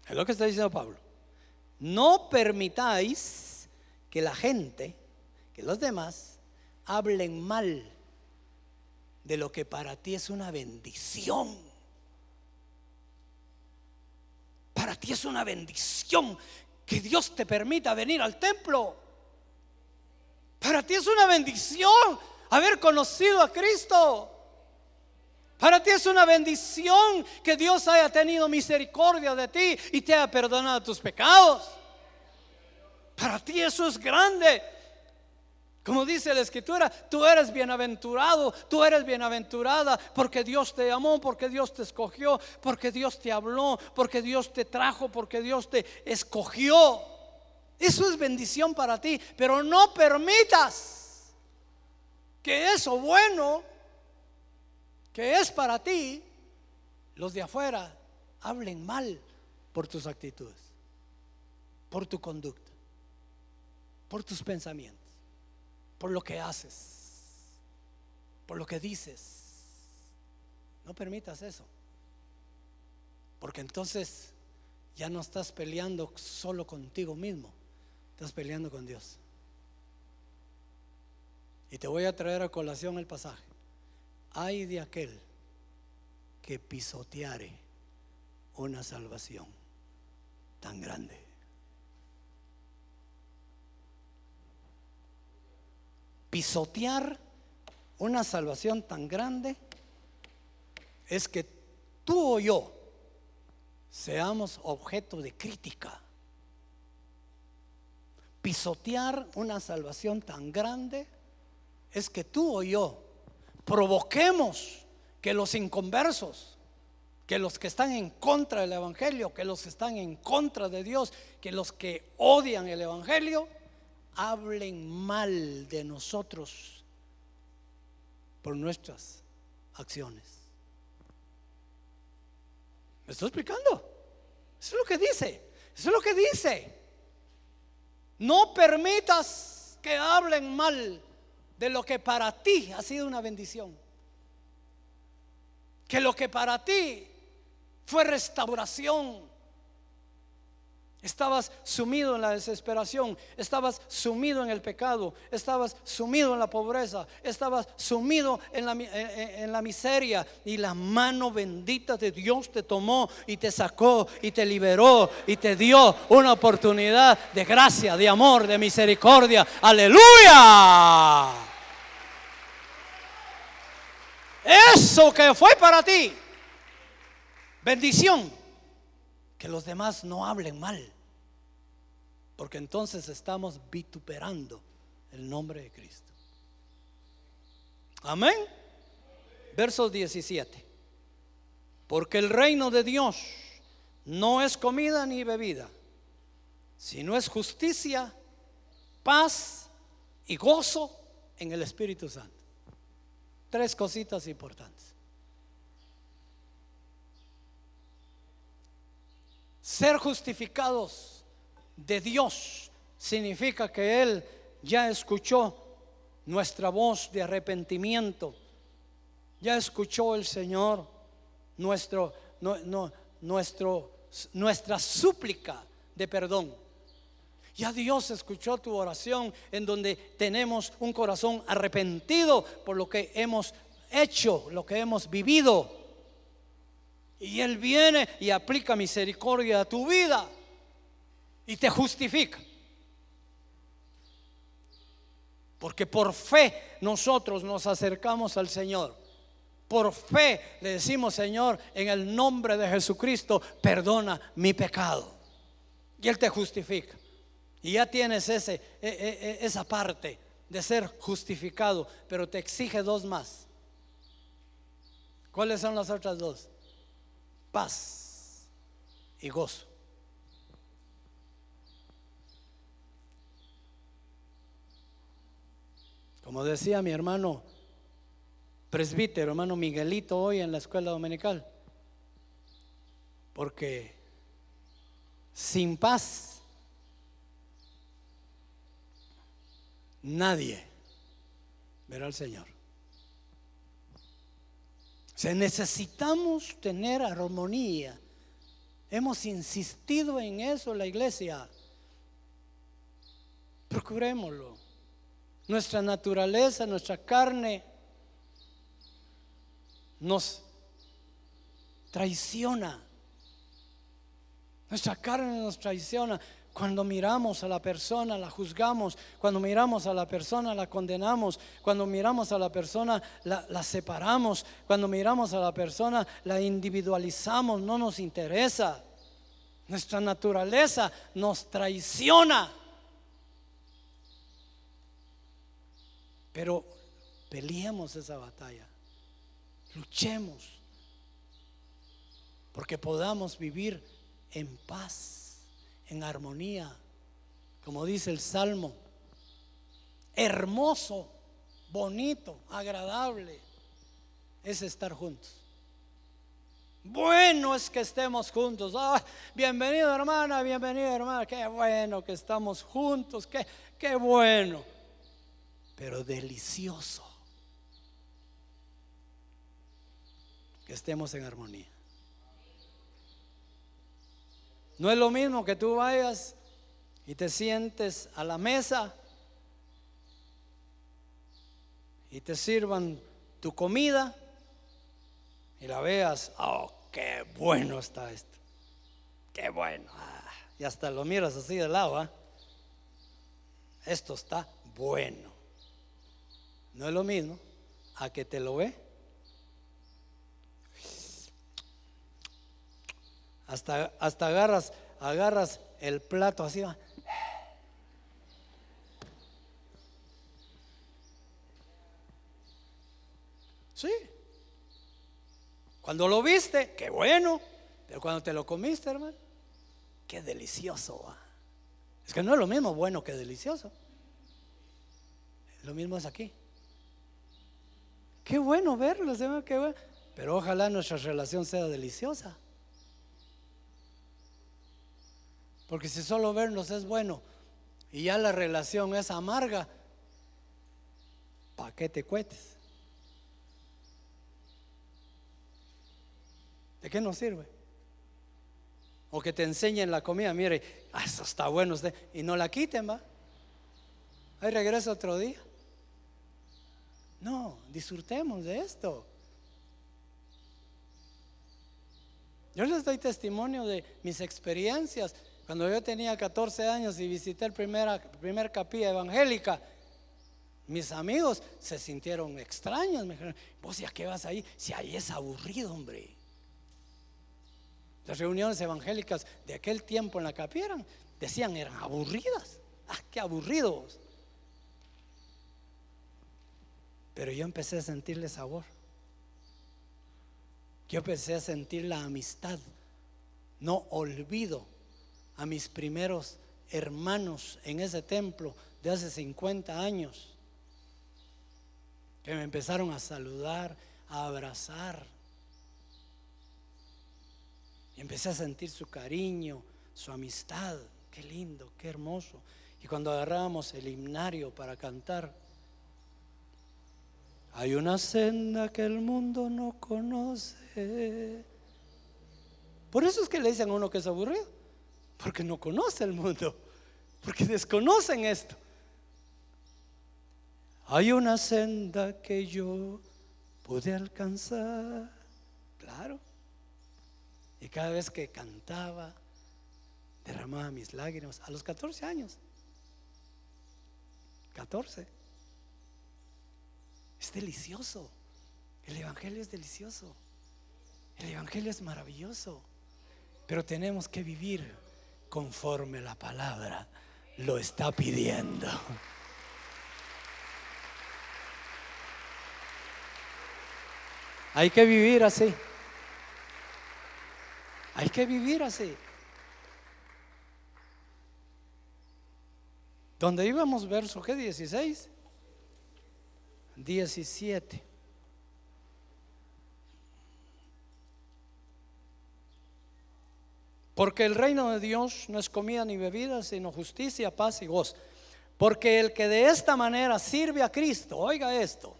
Speaker 2: Es lo que está diciendo Pablo. No permitáis que la gente, que los demás hablen mal de lo que para ti es una bendición. Para ti es una bendición que Dios te permita venir al templo. Para ti es una bendición haber conocido a Cristo. Para ti es una bendición que Dios haya tenido misericordia de ti y te haya perdonado tus pecados. Para ti eso es grande. Como dice la Escritura, tú eres bienaventurado, tú eres bienaventurada, porque Dios te amó, porque Dios te escogió, porque Dios te habló, porque Dios te trajo, porque Dios te escogió. Eso es bendición para ti, pero no permitas que eso bueno que es para ti, los de afuera hablen mal por tus actitudes, por tu conducta, por tus pensamientos, por lo que haces, por lo que dices. No permitas eso, porque entonces ya no estás peleando solo contigo mismo, estás peleando con Dios. Y te voy a traer a colación el pasaje. Ay de aquel que pisoteare una salvación tan grande. Pisotear una salvación tan grande es que tú o yo seamos objeto de crítica. Pisotear una salvación tan grande es que tú o yo provoquemos que los inconversos, que los que están en contra del evangelio, que los que están en contra de Dios, que los que odian el evangelio, hablen mal de nosotros por nuestras acciones. ¿Me estoy explicando? Eso es lo que dice. Eso es lo que dice. No permitas que hablen mal de lo que para ti ha sido una bendición, que lo que para ti fue restauración. Estabas sumido en la desesperación, estabas sumido en el pecado, estabas sumido en la pobreza, estabas sumido en la miseria, y la mano bendita de Dios te tomó y te sacó y te liberó y te dio una oportunidad de gracia, de amor, de misericordia. ¡Aleluya! Eso que fue para ti bendición, que los demás no hablen mal, porque entonces estamos vituperando el nombre de Cristo. Amén. Verso 17. Porque el reino de Dios no es comida ni bebida, sino es justicia, paz y gozo en el Espíritu Santo. Tres cositas importantes. Ser justificados de Dios significa que Él ya escuchó nuestra voz de arrepentimiento. Ya escuchó el Señor nuestra súplica de perdón. Ya Dios escuchó tu oración, en donde tenemos un corazón arrepentido por lo que hemos hecho, lo que hemos vivido. Y Él viene y aplica misericordia a tu vida y te justifica. Porque por fe nosotros nos acercamos al Señor. Por fe le decimos: Señor, en el nombre de Jesucristo, perdona mi pecado. Y Él te justifica. Y ya tienes esa parte de ser justificado, pero te exige dos más. ¿Cuáles son las otras dos? Paz y gozo. Como decía mi hermano presbítero, hermano Miguelito, hoy en la escuela dominical, porque sin paz nadie verá al Señor. Necesitamos tener armonía. Hemos insistido en eso en la iglesia. Procurémoslo. Nuestra naturaleza, nuestra carne nos traiciona. Nuestra carne nos traiciona. Cuando miramos a la persona la juzgamos, cuando miramos a la persona la condenamos, cuando miramos a la persona la separamos, cuando miramos a la persona la individualizamos, no nos interesa. Nuestra naturaleza nos traiciona. Pero peleemos esa batalla, luchemos, porque podamos vivir en paz, en armonía, como dice el Salmo, hermoso, bonito, agradable es estar juntos. Bueno es que estemos juntos. Bienvenido hermana, bienvenido hermana. Qué bueno que estamos juntos, qué bueno. Pero delicioso que estemos en armonía. No es lo mismo que tú vayas y te sientes a la mesa y te sirvan tu comida y la veas, oh, qué bueno está esto, qué bueno, y hasta lo miras así de lado, esto está bueno. No es lo mismo a que te lo ve, hasta agarras el plato así, ¿va? Sí. Cuando lo viste, qué bueno. Pero cuando te lo comiste, hermano, qué delicioso, ¿va? Es que no es lo mismo bueno que delicioso. Lo mismo es aquí. Qué bueno verlos, hermano, qué bueno. Pero ojalá nuestra relación sea deliciosa. Porque si solo vernos es bueno y ya la relación es amarga, ¿para qué te cuetes? ¿De qué nos sirve? O que te enseñen la comida, mire, eso está bueno usted, y no la quiten, va. Ahí regresa otro día. No, disfrutemos de esto. Yo les doy testimonio de mis experiencias. Cuando yo tenía 14 años y visité el primer capilla evangélica, mis amigos se sintieron extraños. Me dijeron, ¿vos ya qué vas ahí? Si ahí es aburrido, hombre. Las reuniones evangélicas de aquel tiempo en la capilla eran aburridas. Qué aburridos. Pero yo empecé a sentirle sabor. Yo empecé a sentir la amistad. No olvido a mis primeros hermanos en ese templo de hace 50 años, que me empezaron a saludar, a abrazar. Y empecé a sentir su cariño, su amistad. Qué lindo, qué hermoso. Y cuando agarrábamos el himnario para cantar, hay una senda que el mundo no conoce. Por eso es que le dicen a uno que es aburrido, porque no conoce el mundo, porque desconocen esto. Hay una senda que yo pude alcanzar. Claro. Y cada vez que cantaba, derramaba mis lágrimas. A los 14 años. 14. Es delicioso. El evangelio es delicioso. El evangelio es maravilloso. Pero tenemos que vivir conforme la palabra lo está pidiendo. Hay que vivir así. Hay que vivir así. Donde íbamos, verso ¿qué? 16, 17. Porque el reino de Dios no es comida ni bebida, sino justicia, paz y gozo. Porque el que de esta manera sirve a Cristo, oiga esto,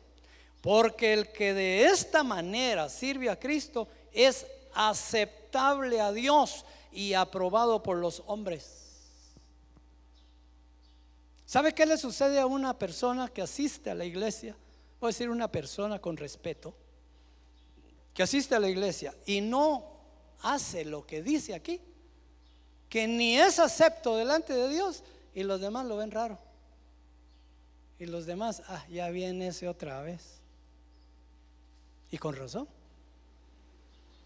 Speaker 2: porque el que de esta manera sirve a Cristo es aceptable a Dios y aprobado por los hombres. ¿Sabe qué le sucede a una persona que asiste a la iglesia? Voy a decir una persona con respeto, que asiste a la iglesia y no hace lo que dice aquí. que ni es acepto delante de Dios y los demás lo ven raro. Y los demás, ya viene ese otra vez. Y con razón.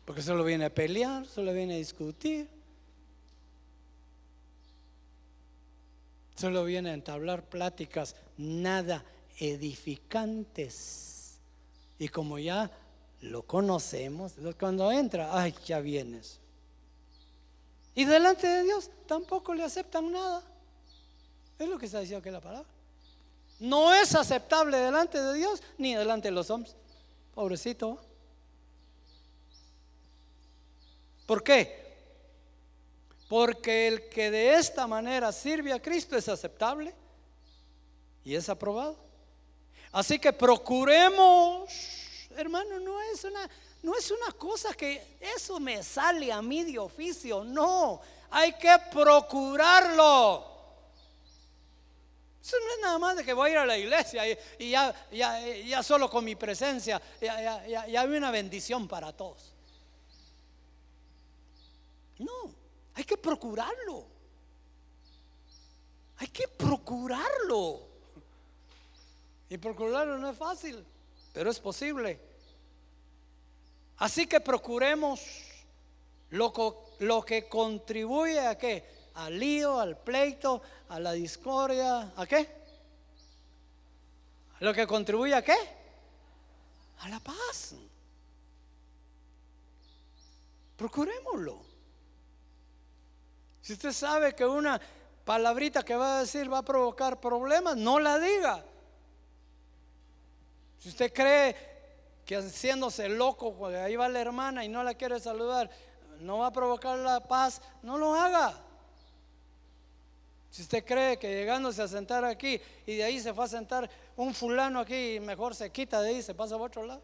Speaker 2: Porque solo viene a pelear, solo viene a discutir, solo viene a entablar pláticas nada edificantes. Y como ya lo conocemos, cuando entra, ya vienes. Y delante de Dios tampoco le aceptan nada. Es lo que está diciendo aquí la palabra. No es aceptable delante de Dios ni delante de los hombres. Pobrecito. ¿Por qué? Porque el que de esta manera sirve a Cristo es aceptable y es aprobado. Así que procuremos, hermano, no es una cosa que eso me sale a mí de oficio. No, hay que procurarlo. Eso no es nada más de que voy a ir a la iglesia y ya solo con mi presencia ya hay una bendición para todos. No, hay que procurarlo. Hay que procurarlo. Y procurarlo no es fácil, pero es posible. Así que procuremos lo que contribuye a qué, al lío, al pleito, a la discordia. ¿A qué? Lo que contribuye a qué, a la paz. Procurémoslo. Si usted sabe que una palabrita que va a decir va a provocar problemas, no la diga. Si usted cree que haciéndose loco, pues ahí va la hermana y no la quiere saludar, no va a provocar la paz, no lo haga. Si usted cree que llegándose a sentar aquí y de ahí se fue a sentar un fulano aquí y mejor se quita de ahí y se pasa a otro lado,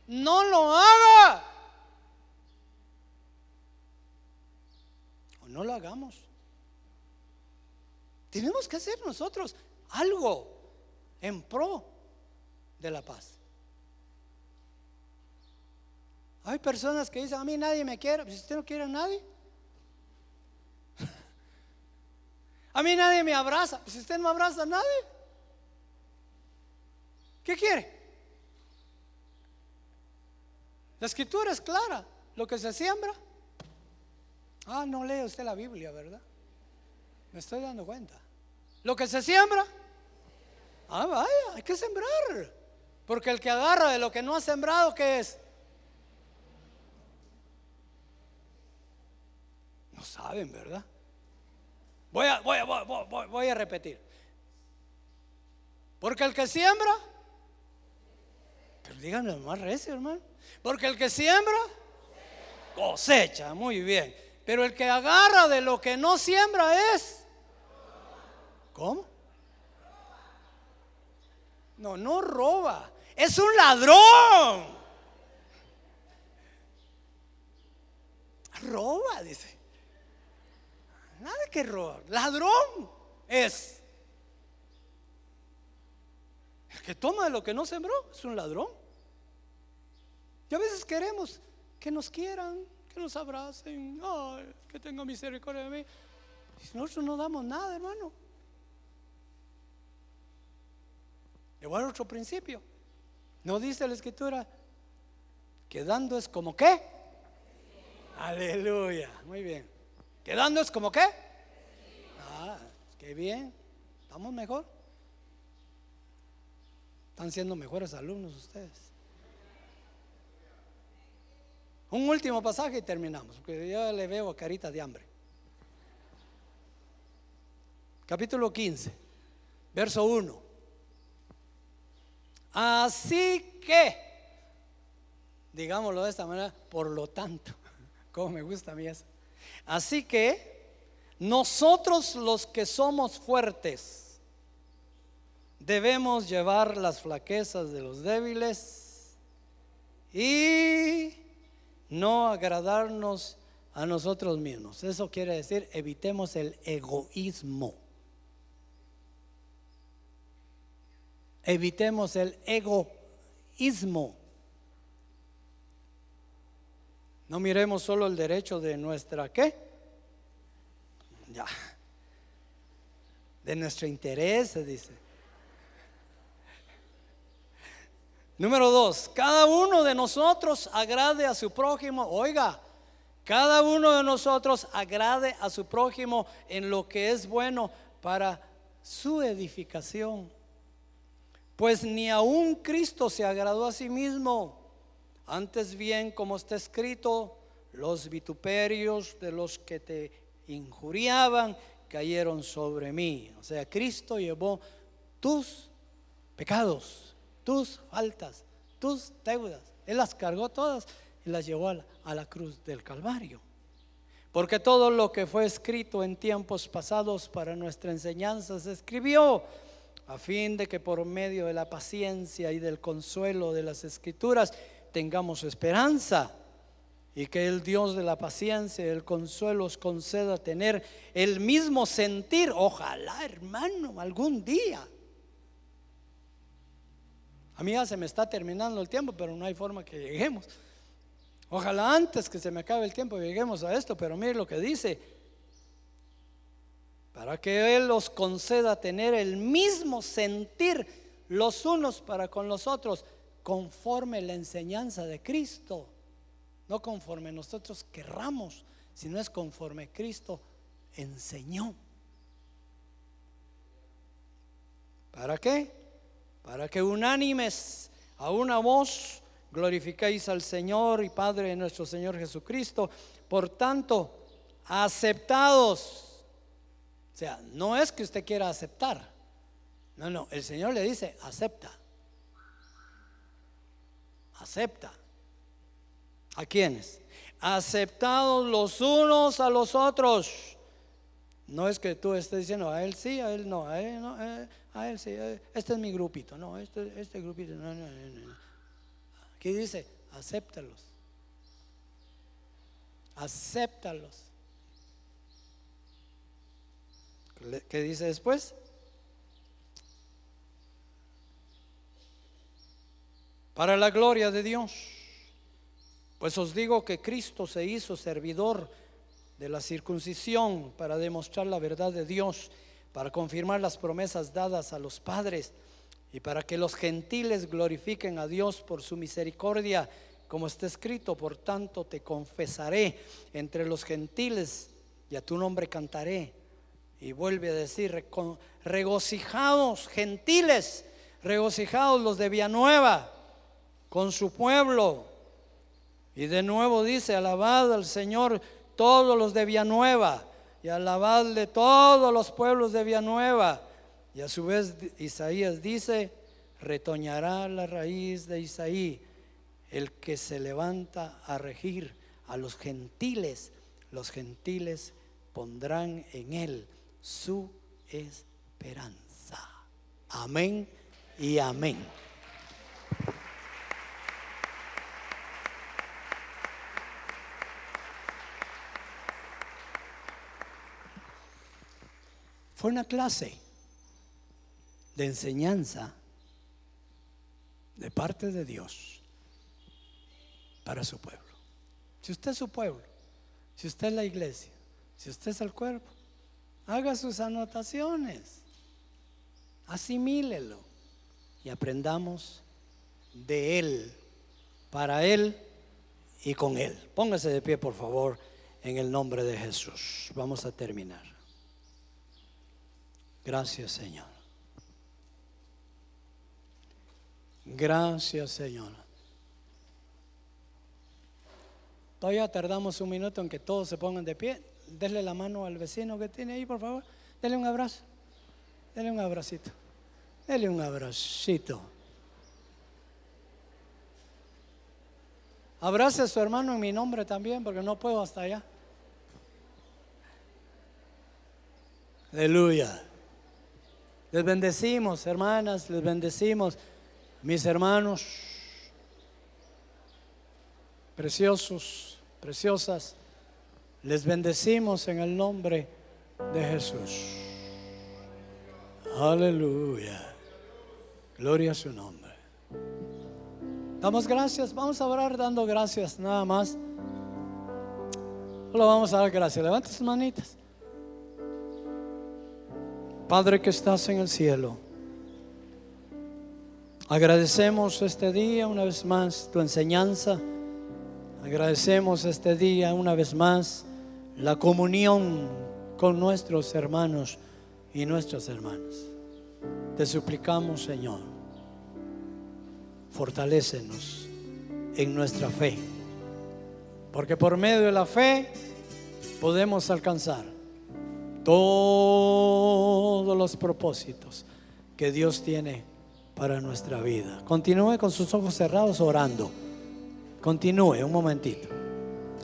Speaker 2: no lo haga. O no lo hagamos. Tenemos que hacer nosotros algo en pro de la paz. Hay personas que dicen: a mí nadie me quiere. Si usted no quiere a nadie, a mí nadie me abraza. Si usted no abraza a nadie, ¿qué quiere? La escritura es clara: lo que se siembra. No lee usted la Biblia, ¿verdad? Me estoy dando cuenta. Lo que se siembra, vaya, hay que sembrar. Porque el que agarra de lo que no ha sembrado, ¿qué es? No saben, ¿verdad? Voy a repetir. Porque el que siembra, pero díganlo más recio, hermano. Porque el que siembra, cosecha. Muy bien. Pero el que agarra de lo que no siembra es, ¿cómo? No roba, es un ladrón. Roba, dice. Nada que robar. Ladrón es. El que toma de lo que no sembró es un ladrón. Y a veces queremos que nos quieran, que nos abracen, que tenga misericordia de mí. Y nosotros no damos nada, hermano. Igual otro principio. ¿No dice la escritura que dando es como qué? Aleluya, muy bien. ¿Que dando es como qué? Qué bien, estamos mejor. Están siendo mejores alumnos ustedes. Un último pasaje y terminamos, porque yo le veo carita de hambre. Capítulo 15, verso 1. Así que, digámoslo de esta manera, por lo tanto, como me gusta a mí eso. Así que nosotros los que somos fuertes debemos llevar las flaquezas de los débiles y no agradarnos a nosotros mismos. Eso quiere decir, evitemos el egoísmo. Evitemos el egoísmo. No miremos solo el derecho de nuestra ¿qué? Ya. De nuestro interés, se dice. Número 2, cada uno de nosotros agrade a su prójimo. Oiga, cada uno de nosotros agrade a su prójimo en lo que es bueno para su edificación. Pues ni aun Cristo se agradó a sí mismo. Antes bien, como está escrito, los vituperios de los que te injuriaban cayeron sobre mí. O sea, Cristo llevó tus pecados, tus faltas, tus deudas. Él las cargó todas y las llevó a la cruz del Calvario. Porque todo lo que fue escrito en tiempos pasados para nuestra enseñanza se escribió a fin de que por medio de la paciencia y del consuelo de las Escrituras tengamos esperanza. Y que el Dios de la paciencia y el consuelo os conceda tener el mismo sentir. Ojalá, hermano, algún día. A mí ya se me está terminando el tiempo, pero no hay forma que lleguemos. Ojalá antes que se me acabe el tiempo lleguemos a esto. Pero mire lo que dice: para que Él os conceda tener el mismo sentir los unos para con los otros, conforme la enseñanza de Cristo. No conforme nosotros querramos, sino es conforme Cristo enseñó. ¿Para qué? Para que unánimes a una voz glorifiquéis al Señor y Padre de nuestro Señor Jesucristo. Por tanto, aceptados. O sea, no es que usted quiera aceptar. No, el Señor le dice: acepta. Acepta. ¿A quiénes? Aceptados los unos a los otros. No es que tú estés diciendo a él sí, a él no, a él no, a él sí, este es mi grupito. No, este grupito, no. Aquí dice: acéptalos. Acéptalos. ¿Qué dice después? Para la gloria de Dios. Pues os digo que Cristo se hizo servidor de la circuncisión para demostrar la verdad de Dios, para confirmar las promesas dadas a los padres y para que los gentiles glorifiquen a Dios por su misericordia, como está escrito: por tanto te confesaré entre los gentiles y a tu nombre cantaré. Y vuelve a decir: regocijados gentiles, regocijados los de Villanueva con su pueblo. Y de nuevo dice: alabad al Señor todos los de Villanueva, y alabadle todos los pueblos de Villanueva. Y a su vez Isaías dice: retoñará la raíz de Isaí, el que se levanta a regir a los gentiles pondrán en él su esperanza. Amén y amén. Fue una clase de enseñanza de parte de Dios para su pueblo. Si usted es su pueblo, si usted es la iglesia, si usted es el cuerpo, haga sus anotaciones, asimílelo y aprendamos de Él, para Él y con Él. Póngase de pie, por favor, en el nombre de Jesús. Vamos a terminar. Gracias, Señor. Gracias, Señor. Todavía tardamos un minuto en que todos se pongan de pie. Denle la mano al vecino que tiene ahí, por favor. Denle un abrazo. Denle un abracito. Denle un abracito. Abrace a su hermano en mi nombre también, porque no puedo hasta allá. Aleluya. Les bendecimos, hermanas, les bendecimos, mis hermanos preciosos, preciosas. Les bendecimos en el nombre de Jesús. Aleluya. Gloria a su nombre. Damos gracias. Vamos a orar dando gracias nada más. Solo vamos a dar gracias. Levante sus manitas. Padre que estás en el cielo, agradecemos este día una vez más tu enseñanza. Agradecemos este día una vez más la comunión con nuestros hermanos y nuestras hermanas. Te suplicamos, Señor, fortalécenos en nuestra fe, porque por medio de la fe podemos alcanzar todos los propósitos que Dios tiene para nuestra vida. Continúe con sus ojos cerrados orando. Continúe un momentito.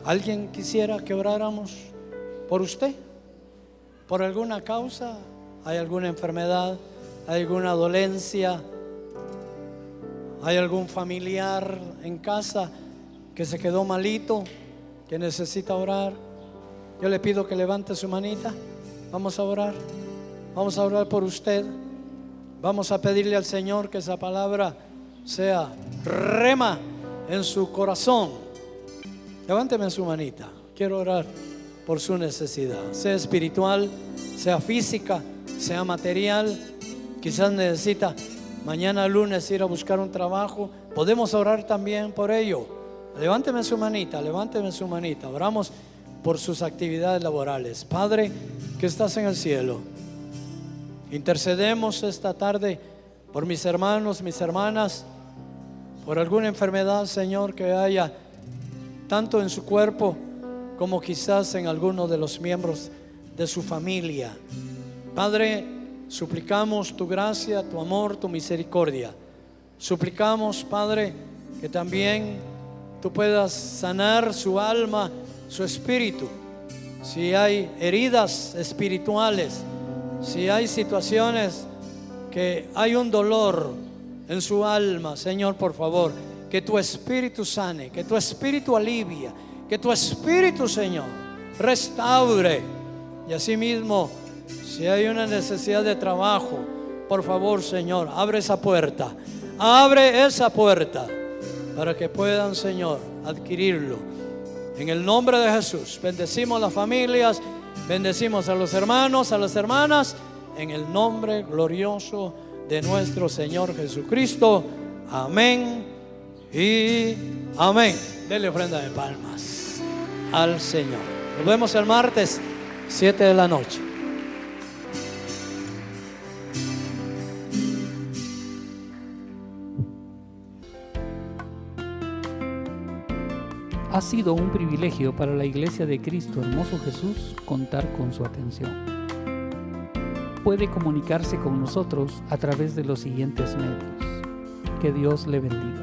Speaker 2: ¿Alguien quisiera que oráramos por usted? ¿Por alguna causa? ¿Hay alguna enfermedad? ¿Hay alguna dolencia? ¿Hay algún familiar en casa que se quedó malito, que necesita orar? Yo le pido que levante su manita. Vamos a orar. Vamos a orar por usted. Vamos a pedirle al Señor que esa palabra sea rema en su corazón. Levánteme su manita. Quiero orar por su necesidad, sea espiritual, sea física, sea material. Quizás necesita mañana lunes ir a buscar un trabajo. Podemos orar también por ello. Levánteme su manita, levánteme su manita. Oramos por sus actividades laborales. Padre que estás en el cielo, intercedemos esta tarde por mis hermanos, mis hermanas, por alguna enfermedad, Señor, que haya tanto en su cuerpo como quizás en alguno de los miembros de su familia. Padre, suplicamos tu gracia, tu amor, tu misericordia. Suplicamos, Padre, que también tú puedas sanar su alma, su espíritu. Si hay heridas espirituales, si hay situaciones que hay un dolor en su alma, Señor, por favor, que tu espíritu sane, que tu espíritu alivia, que tu espíritu, Señor, restaure. Y asimismo, si hay una necesidad de trabajo, por favor, Señor, abre esa puerta para que puedan, Señor, adquirirlo. En el nombre de Jesús, bendecimos las familias, bendecimos a los hermanos, a las hermanas, en el nombre glorioso de nuestro Señor Jesucristo. Amén y amén. Denle ofrenda de palmas al Señor. Nos vemos el martes 7 de la noche.
Speaker 1: Ha sido un privilegio para la Iglesia de Cristo Hermoso Jesús contar con su atención. Puede comunicarse con nosotros a través de los siguientes medios. Que Dios le bendiga.